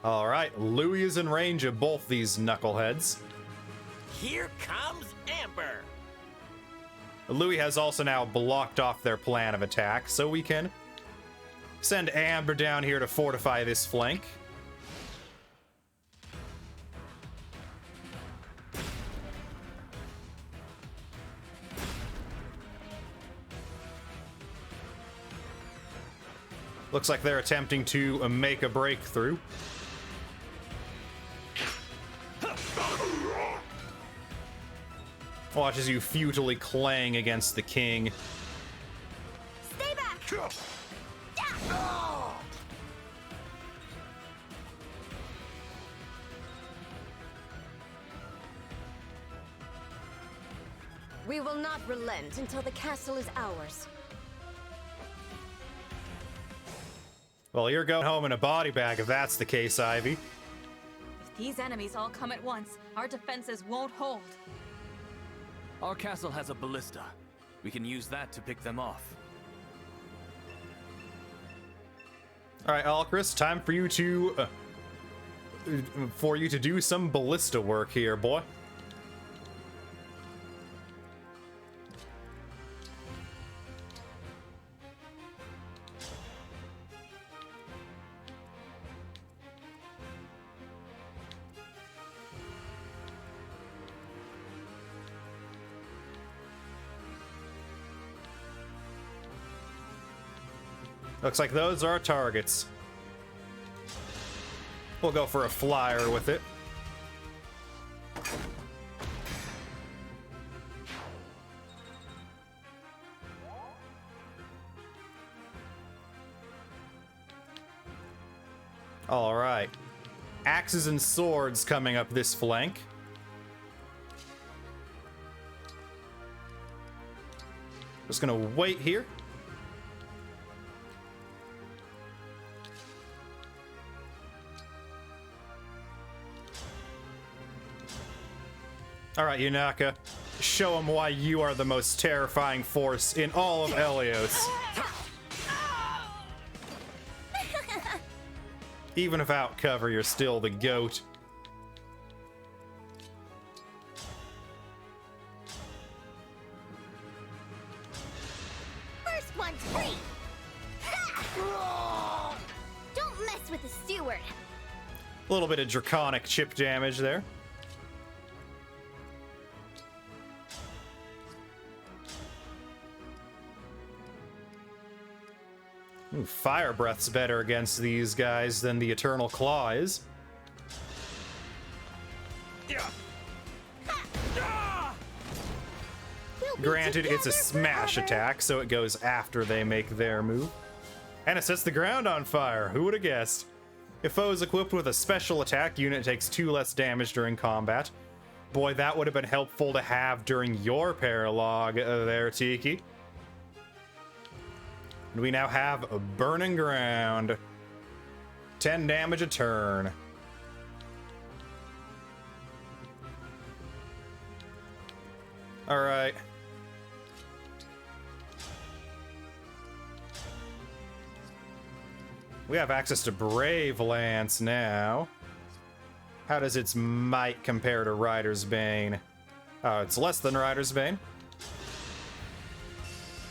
All right, Louis is in range of both these knuckleheads. Here comes Amber. Louis has also now blocked off their plan of attack, so we can send Amber down here to fortify this flank. Looks like they're attempting to make a breakthrough. Watch as you futilely clang against the king. Stay back! We will not relent until the castle is ours. Well, you're going home in a body bag if that's the case, Ivy. If these enemies all come at once, our defenses won't hold. Our castle has a ballista. We can use that to pick them off. All right, Alchris, time for you to do some ballista work here, boy. Looks like those are our targets. We'll go for a flyer with it. All right. Axes and swords coming up this flank. Just gonna wait here. All right, Yunaka, show them why you are the most terrifying force in all of Helios. Even without cover, you're still the goat. First one's free. Don't mess with the steward. A little bit of draconic chip damage there. Ooh, fire breath's better against these guys than the Eternal Claw is. Granted, it's a smash attack, so it goes after they make their move. And it sets the ground on fire. Who would have guessed? If foe is equipped with a special attack, unit takes 2 less damage during combat. Boy, that would have been helpful to have during your paralog there, Tiki. And we now have a burning ground. 10 damage a turn. All right. We have access to Brave Lance now. How does its might compare to Rider's Bane? Oh, it's less than Rider's Bane.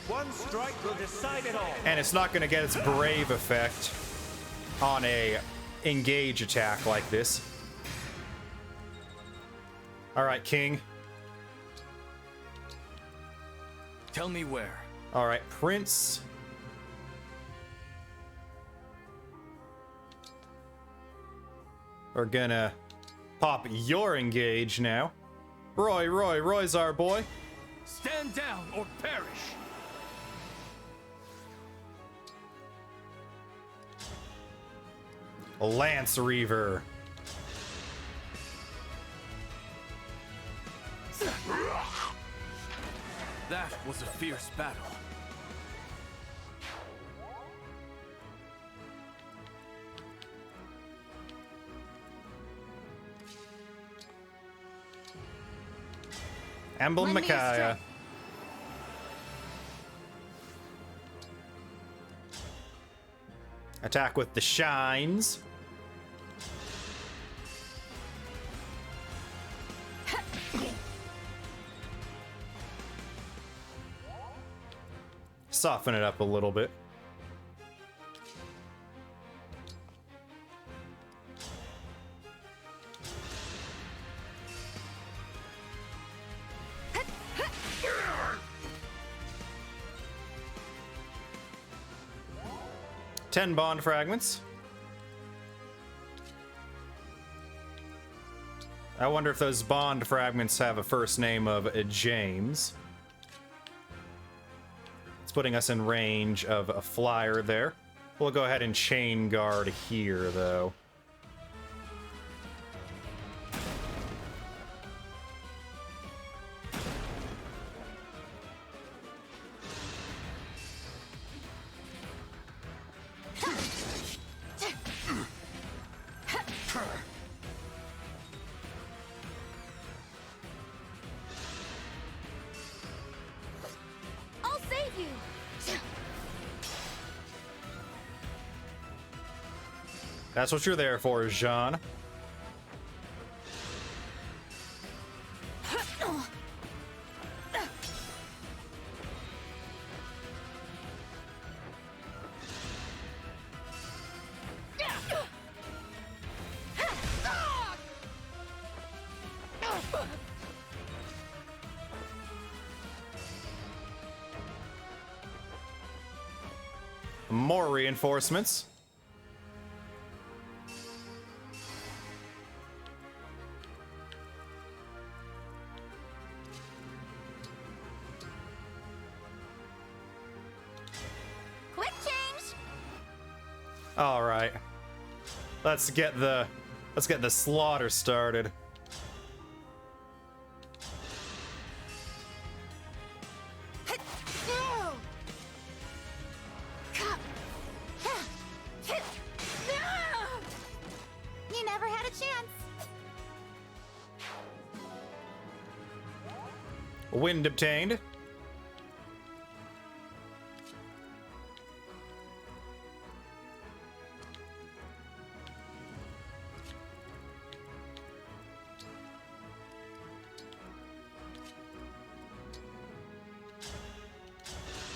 One strike will decide it all. And it's not going to get its Brave effect on a engage attack like this. All right, King. Tell me where. All right, Prince. We're gonna pop your engage now. Roy's our boy. Stand down or perish. Lance Reaver. That was a fierce battle. Emblem Micaiah. Attack with the shines. Soften it up a little bit. Ten bond fragments. I wonder if those bond fragments have a first name of James. It's putting us in range of a flyer there. We'll go ahead and chain guard here, though. I'll save you! That's what you're there for, Jean. More reinforcements. Quick change! All right. Let's get the slaughter started. You never had a chance. Wind obtained.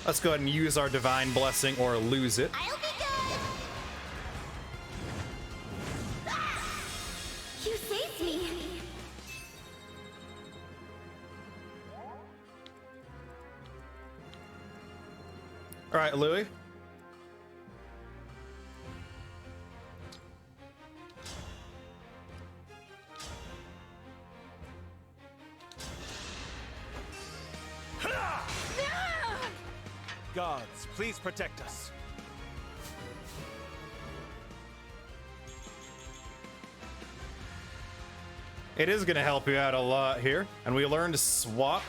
Let's go ahead and use our divine blessing or lose it. I'll be good. You saved me. All right, Louis. Gods, please protect us. It is going to help you out a lot here. And we learned to swap.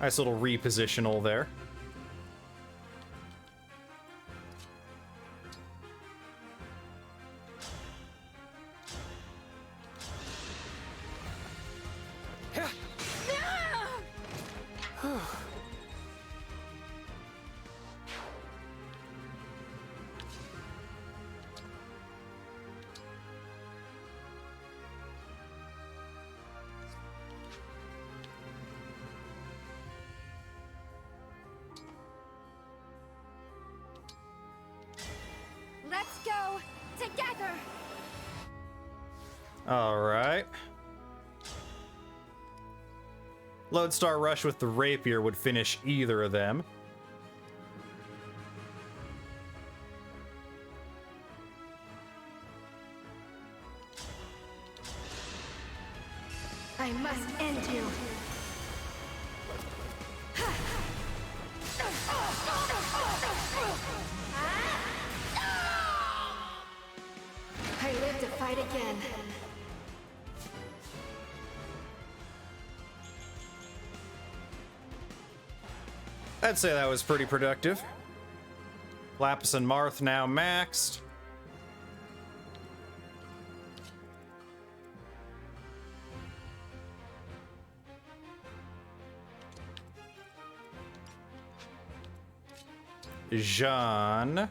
Nice little repositional there. Let's go together. All right. Lodestar Rush with the rapier would finish either of them. I must end you. I live to fight again. I'd say that was pretty productive. Lapis and Marth now maxed. Jean.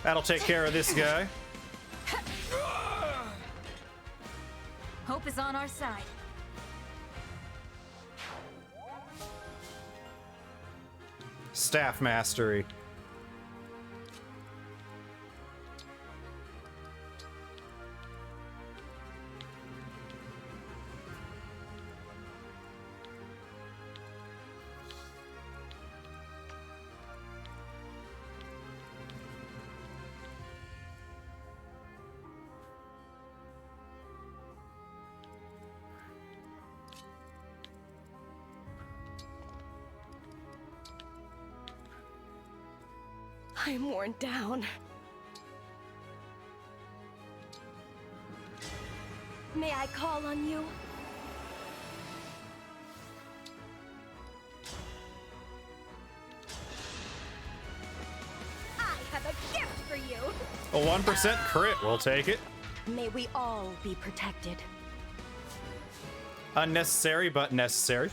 That'll take care of this guy. Hope is on our side. Staff mastery. I'm worn down. May I call on you? I have a gift for you. A 1% crit, we'll take it. May we all be protected. Unnecessary, but necessary.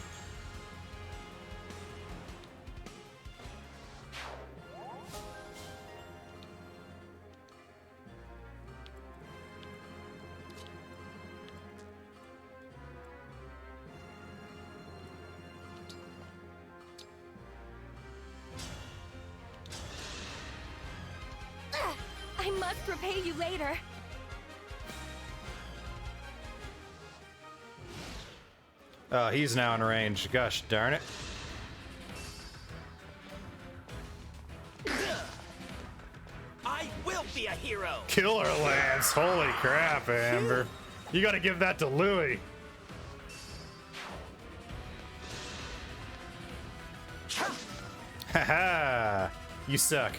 I must repay you later. Oh, he's now in range. Gosh darn it. I will be a hero. Killer Lance. Holy crap, Amber. You gotta give that to Louis. Haha. You suck.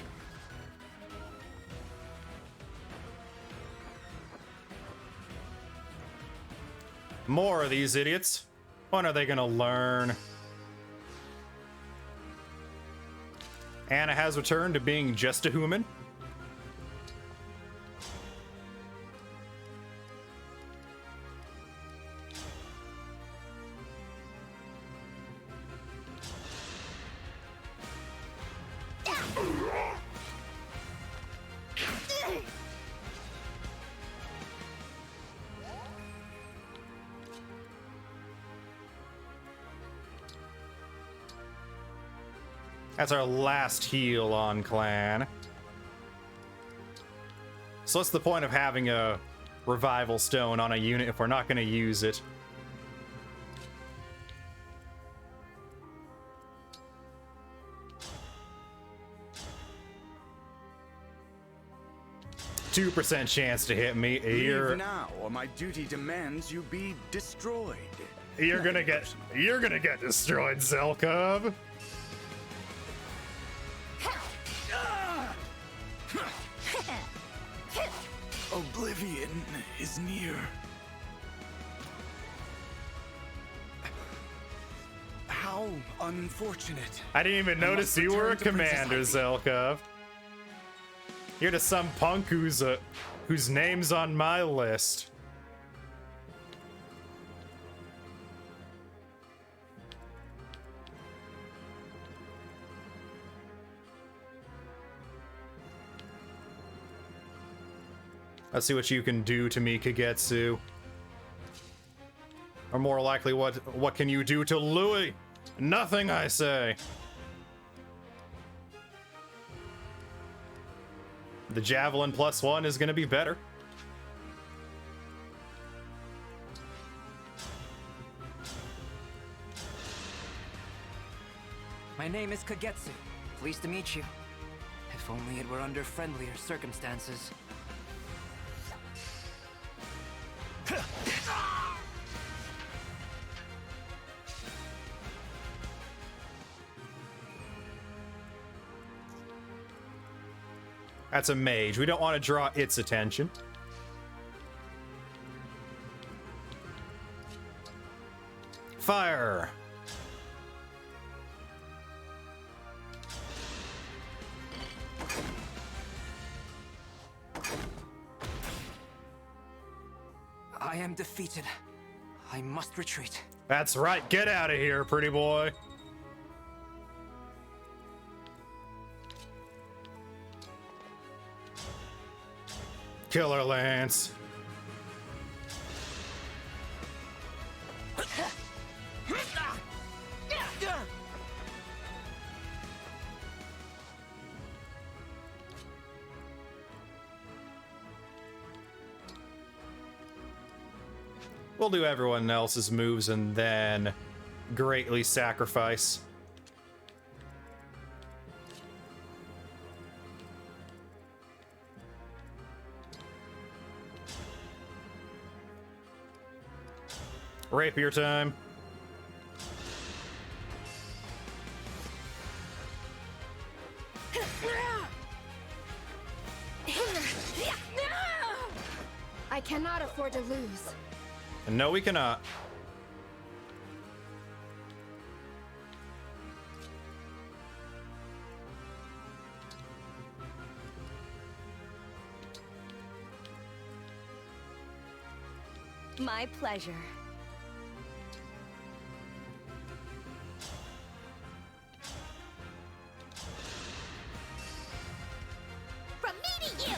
More of these idiots. When are they gonna learn? Anna has returned to being just a human. That's our last heal on Clan. So what's the point of having a revival stone on a unit if we're not going to use it? %2 chance to hit me. Leave now, or my duty demands you be destroyed. You're gonna get destroyed, Zelkov. Oblivion is near. How unfortunate. I didn't even notice you were a commander, Zelkov. You're just some punk whose name's on my list. Let's see what you can do to me, Kagetsu. Or more likely, what can you do to Louis? Nothing, I say. The Javelin +1 is gonna be better. My name is Kagetsu. Pleased to meet you. If only it were under friendlier circumstances. That's a mage. We don't want to draw its attention. Fire! I am defeated. I must retreat. That's right. Get out of here, pretty boy. Killer Lance. We'll do everyone else's moves and then greatly sacrifice. Rapier time. I cannot afford to lose. No, we cannot. My pleasure. From me to you!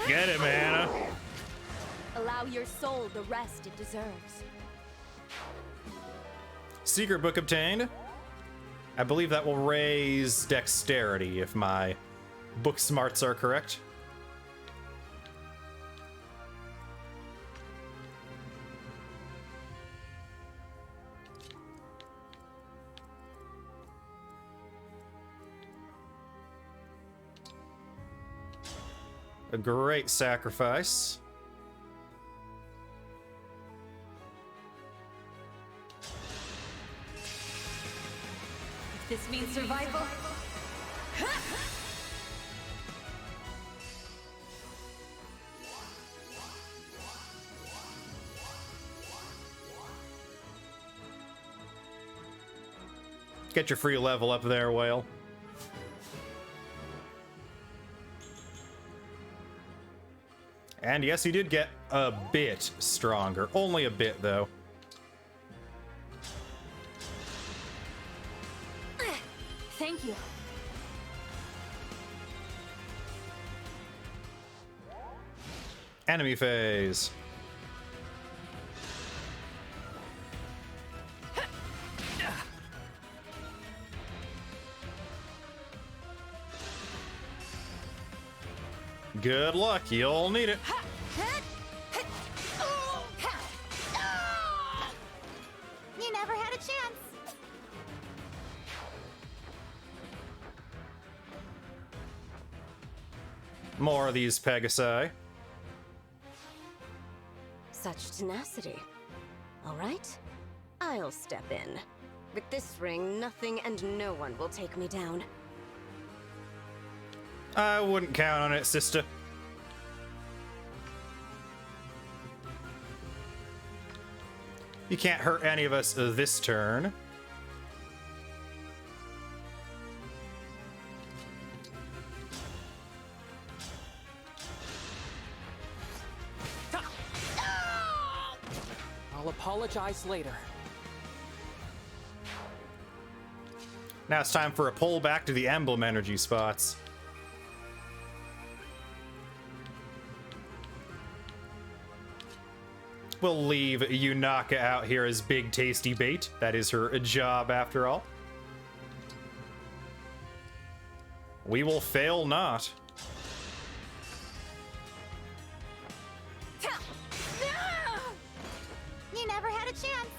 Get it, man. Allow your soul the rest it deserves. Secret book obtained. I believe that will raise dexterity if my book smarts are correct. A great sacrifice. If this means survival. Get your free level up there, Whale. And yes, he did get a bit stronger. Only a bit, though. Thank you. Enemy phase. Good luck, you'll need it. You never had a chance. More of these Pegasi. Such tenacity. All right, I'll step in. With this ring, nothing and no one will take me down. I wouldn't count on it, sister. You can't hurt any of us this turn. I'll apologize later. Now it's time for a pull back to the Emblem energy spots. We'll leave Yunaka out here as big tasty bait. That is her job after all. We will fail not. You never had a chance.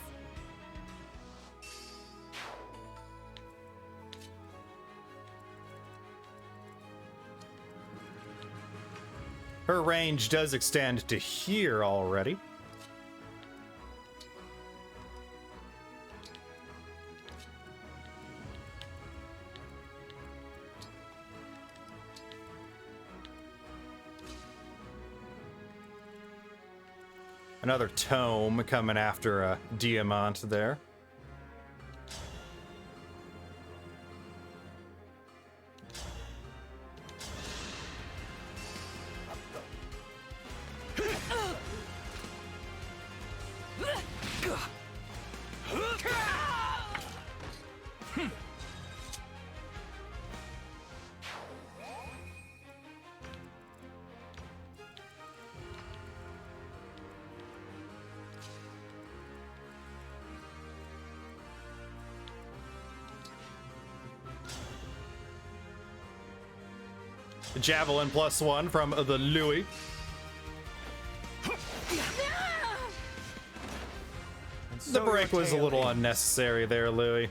Her range does extend to here already. Another tome coming after a Diamant there. Javelin +1 from the Louis. The break was a little unnecessary there, Louis.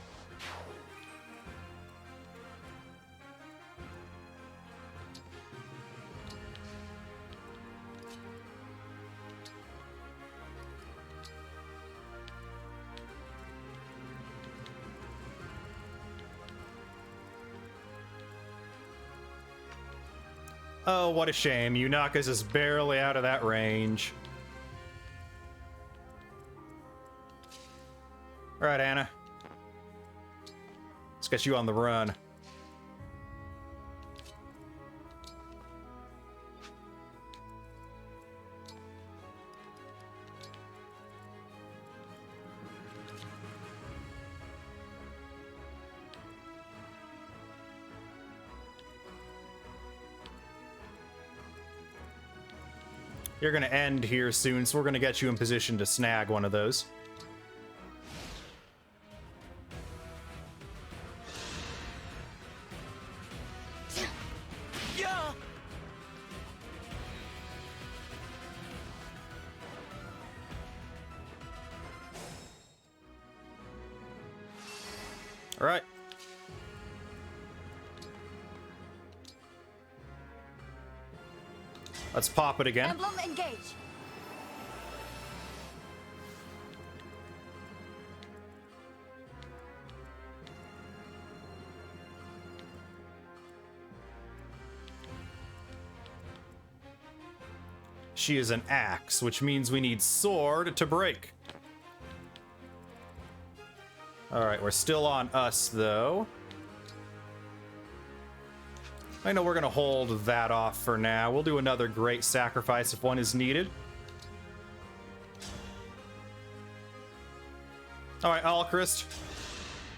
Oh, what a shame. Yunaka's is barely out of that range. Alright, Anna. Let's get you on the run. You're gonna end here soon, so we're gonna get you in position to snag one of those. Yeah. All right. Let's pop it again. Emblem, engage. She is an axe, which means we need sword to break. All right, we're still on us, though. I know we're going to hold that off for now. We'll do another great sacrifice if one is needed. All right, Alchrist,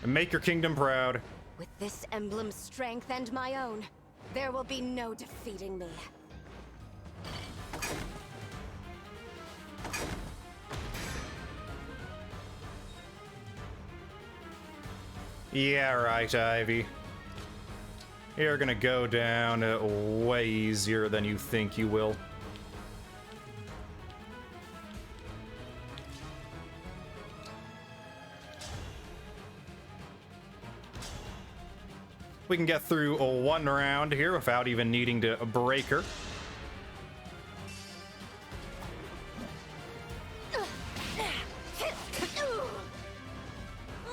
make your kingdom proud. With this emblem's strength and my own, there will be no defeating me. Yeah, right, Ivy. You're gonna go down way easier than you think you will. We can get through one round here without even needing to break her.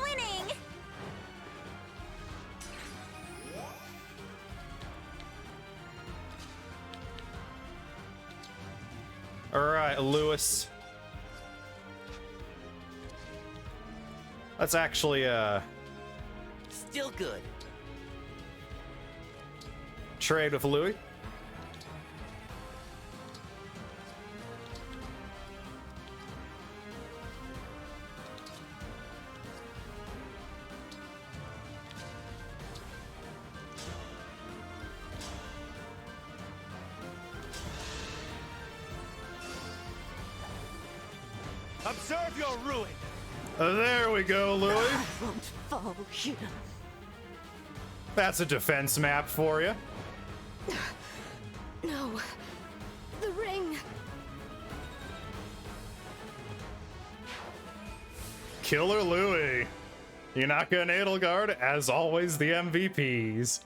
Winning! All right, Lewis. Let's actually, Still good. trade with Louis. Observe your ruin. There we go, Louis. I won't fall here. That's a defense map for you. No. The ring. Killer Louis. Yunaka and Edelgard, as always, the MVPs.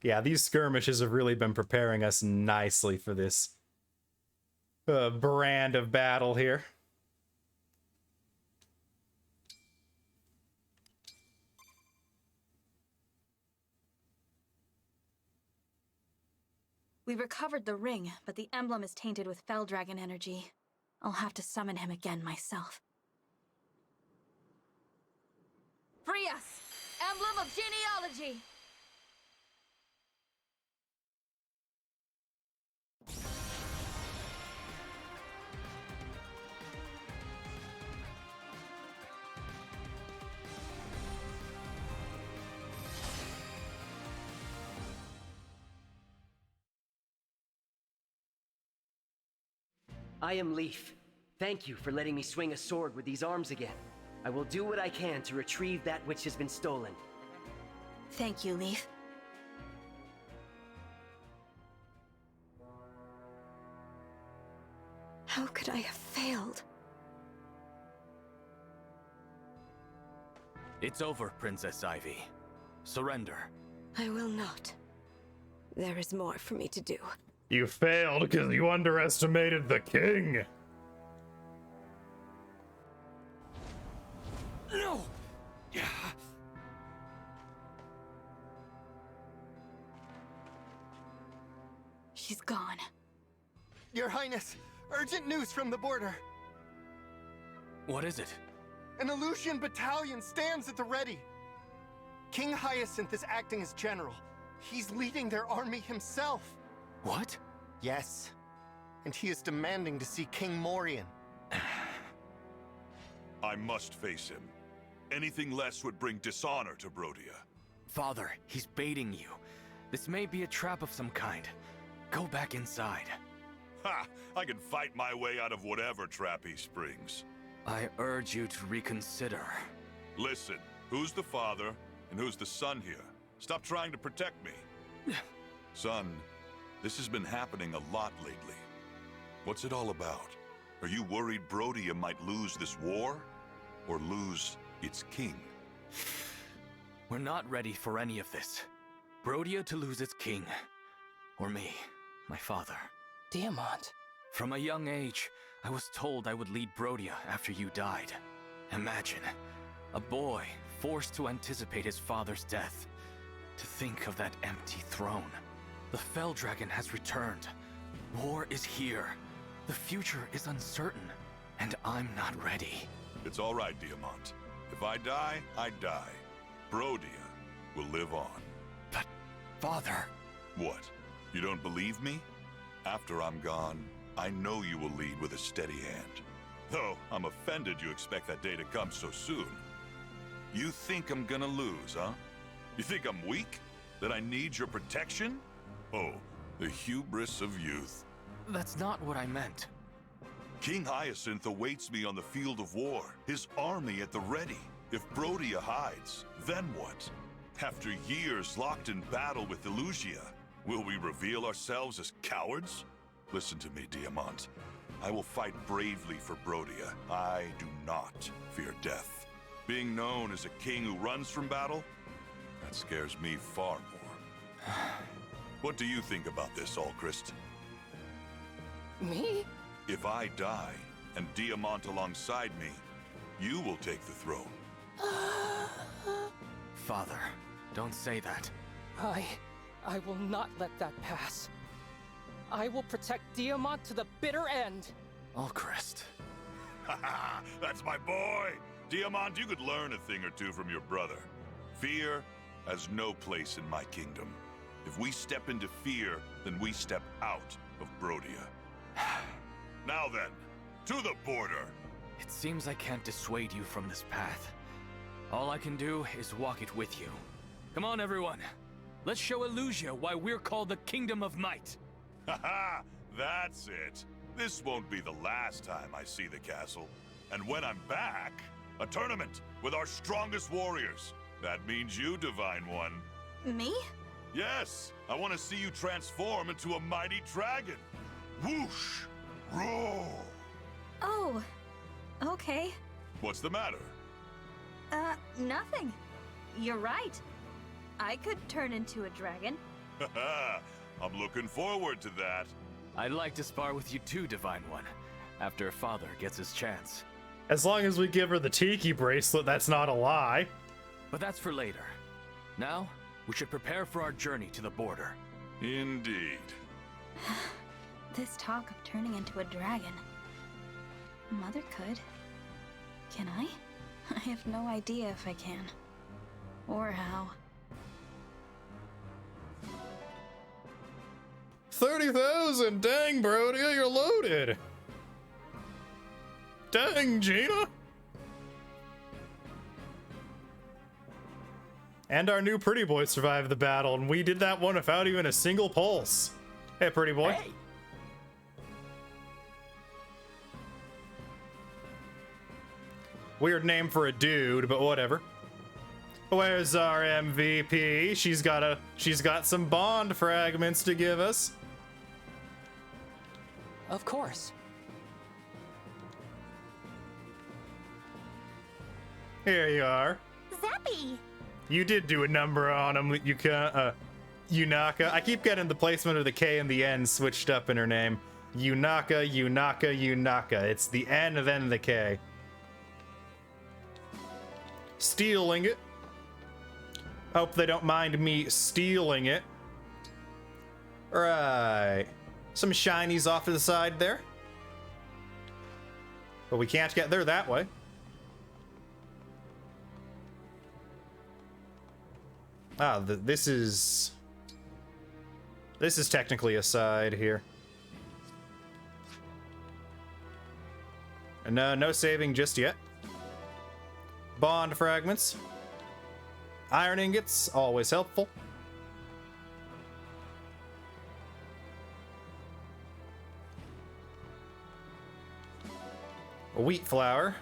Yeah, these skirmishes have really been preparing us nicely for this brand of battle here. We recovered the ring, but the emblem is tainted with Fell Dragon energy. I'll have to summon him again myself. Free us! Emblem of genealogy! I am Leaf. Thank you for letting me swing a sword with these arms again. I will do what I can to retrieve that which has been stolen. Thank you, Leaf. How could I have failed? It's over, Princess Ivy. Surrender. I will not. There is more for me to do. You failed because you underestimated the king. No! She's gone. Your Highness, Urgent news from the border. What is it? An Illusion battalion stands at the ready. King Hyacinth is acting as general. He's leading their army himself. What? Yes. And he is demanding to see King Morian. I must face him. Anything less would bring dishonor to Brodia. Father, he's baiting you. This may be a trap of some kind. Go back inside. Ha! I can fight my way out of whatever trap he springs. I urge you to reconsider. Listen, who's the father and who's the son here? Stop trying to protect me. Son, this has been happening a lot lately. What's it all about? Are you worried Brodia might lose this war? Or lose its king? We're not ready for any of this. Brodia to lose its king. Or me, my father. Diamant. From a young age, I was told I would lead Brodia after you died. Imagine, a boy forced to anticipate his father's death. To think of that empty throne. The Fell Dragon has returned. War is here. The future is uncertain, and I'm not ready. It's all right, Diamant. If I die, I die. Brodia will live on. But, Father... What? You don't believe me? After I'm gone, I know you will lead with a steady hand. Though, I'm offended you expect that day to come so soon. You think I'm gonna lose, huh? You think I'm weak? That I need your protection? Oh, the hubris of youth. That's not what I meant. King Hyacinth awaits me on the field of war, his army at the ready. If Brodia hides, then what? After years locked in battle with Illusia, will we reveal ourselves as cowards? Listen to me, Diamant. I will fight bravely for Brodia. I do not fear death. Being known as a king who runs from battle, that scares me far more. What do you think about this, Alchrist? Me? If I die, and Diamant alongside me, you will take the throne. Father, don't say that. I will not let that pass. I will protect Diamant to the bitter end. Alchrist. Haha, that's my boy! Diamant, you could learn a thing or two from your brother. Fear has no place in my kingdom. If we step into fear, then we step out of Brodia. Now then, to the border! It seems I can't dissuade you from this path. All I can do is walk it with you. Come on, everyone. Let's show Illusia why we're called the Kingdom of Might. Haha, that's it. This won't be the last time I see the castle. And when I'm back, a tournament with our strongest warriors. That means you, Divine One. Me? Yes, I want to see you transform into a mighty dragon. Whoosh! Roar! Oh, okay. What's the matter? Nothing. You're right. I could turn into a dragon. Haha, I'm looking forward to that. I'd like to spar with you too, Divine One, after Father gets his chance. As long as we give her the Tiki bracelet, that's not a lie. But that's for later. Now, we should prepare for our journey to the border. Indeed. This talk of turning into a dragon. Mother could. Can I? I have no idea if I can. Or how. 30,000! Dang, Brodia, you're loaded! Dang, Gina! And our new pretty boy survived the battle, and we did that one without even a single pulse. Hey, pretty boy. Hey. Weird name for a dude, but whatever. Where's our MVP? She's got some bond fragments to give us. Of course. Here you are. Zappy! You did do a number on him, Yunaka. I keep getting the placement of the K and the N switched up in her name. Yunaka, Yunaka, Yunaka. It's the N and then the K. Stealing it. Hope they don't mind me stealing it. Right. Some shinies off to the side there. But we can't get there that way. Ah, this is technically a side here. And no saving just yet. Bond fragments. Iron ingots, always helpful. A wheat flour.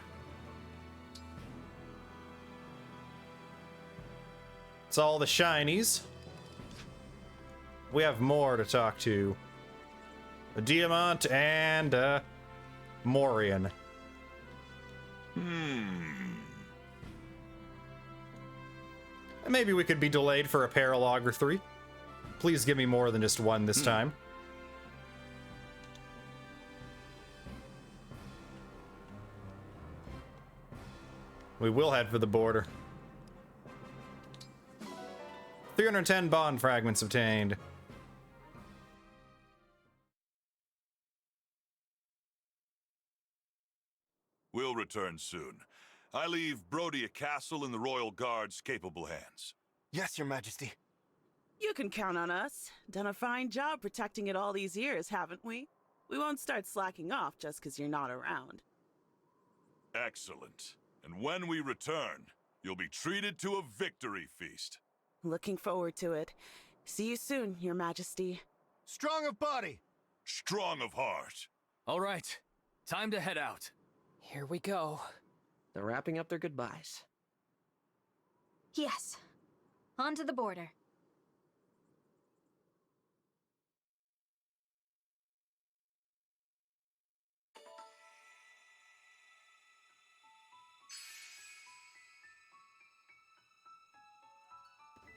It's all the shinies. We have more to talk to. A Diamant and Morian. Maybe we could be delayed for a paralog or 3. Please give me more than just 1 this time. We will head for the border. 310 bond fragments obtained. We'll return soon. I leave Brodia Castle in the Royal Guard's capable hands. Yes, Your Majesty. You can count on us. Done a fine job protecting it all these years, haven't we? We won't start slacking off just because you're not around. Excellent. And when we return, you'll be treated to a victory feast. Looking forward to it. See you soon, Your Majesty. Strong of body. Strong of heart. All right, time to head out. Here we go. They're wrapping up their goodbyes. Yes. On to the border.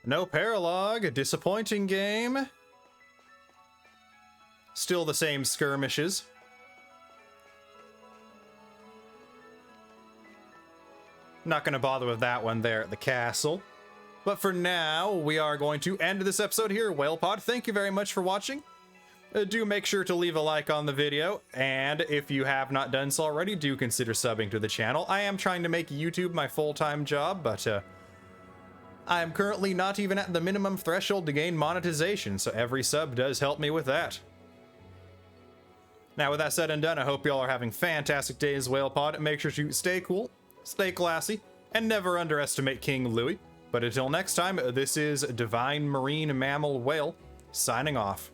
No paralog, a disappointing game. Still the same skirmishes. Not gonna bother with that one there at the castle. But for now, we are going to end this episode here, WhalePod. Thank you very much for watching. Do make sure to leave a like on the video, and if you have not done so already, do consider subbing to the channel. I am trying to make YouTube my full-time job, but I am currently not even at the minimum threshold to gain monetization, so every sub does help me with that. Now, with that said and done, I hope y'all are having fantastic days, WhalePod. Make sure to stay cool, stay classy, and never underestimate King Louis. But until next time, this is Divine Marine Mammal Whale, signing off.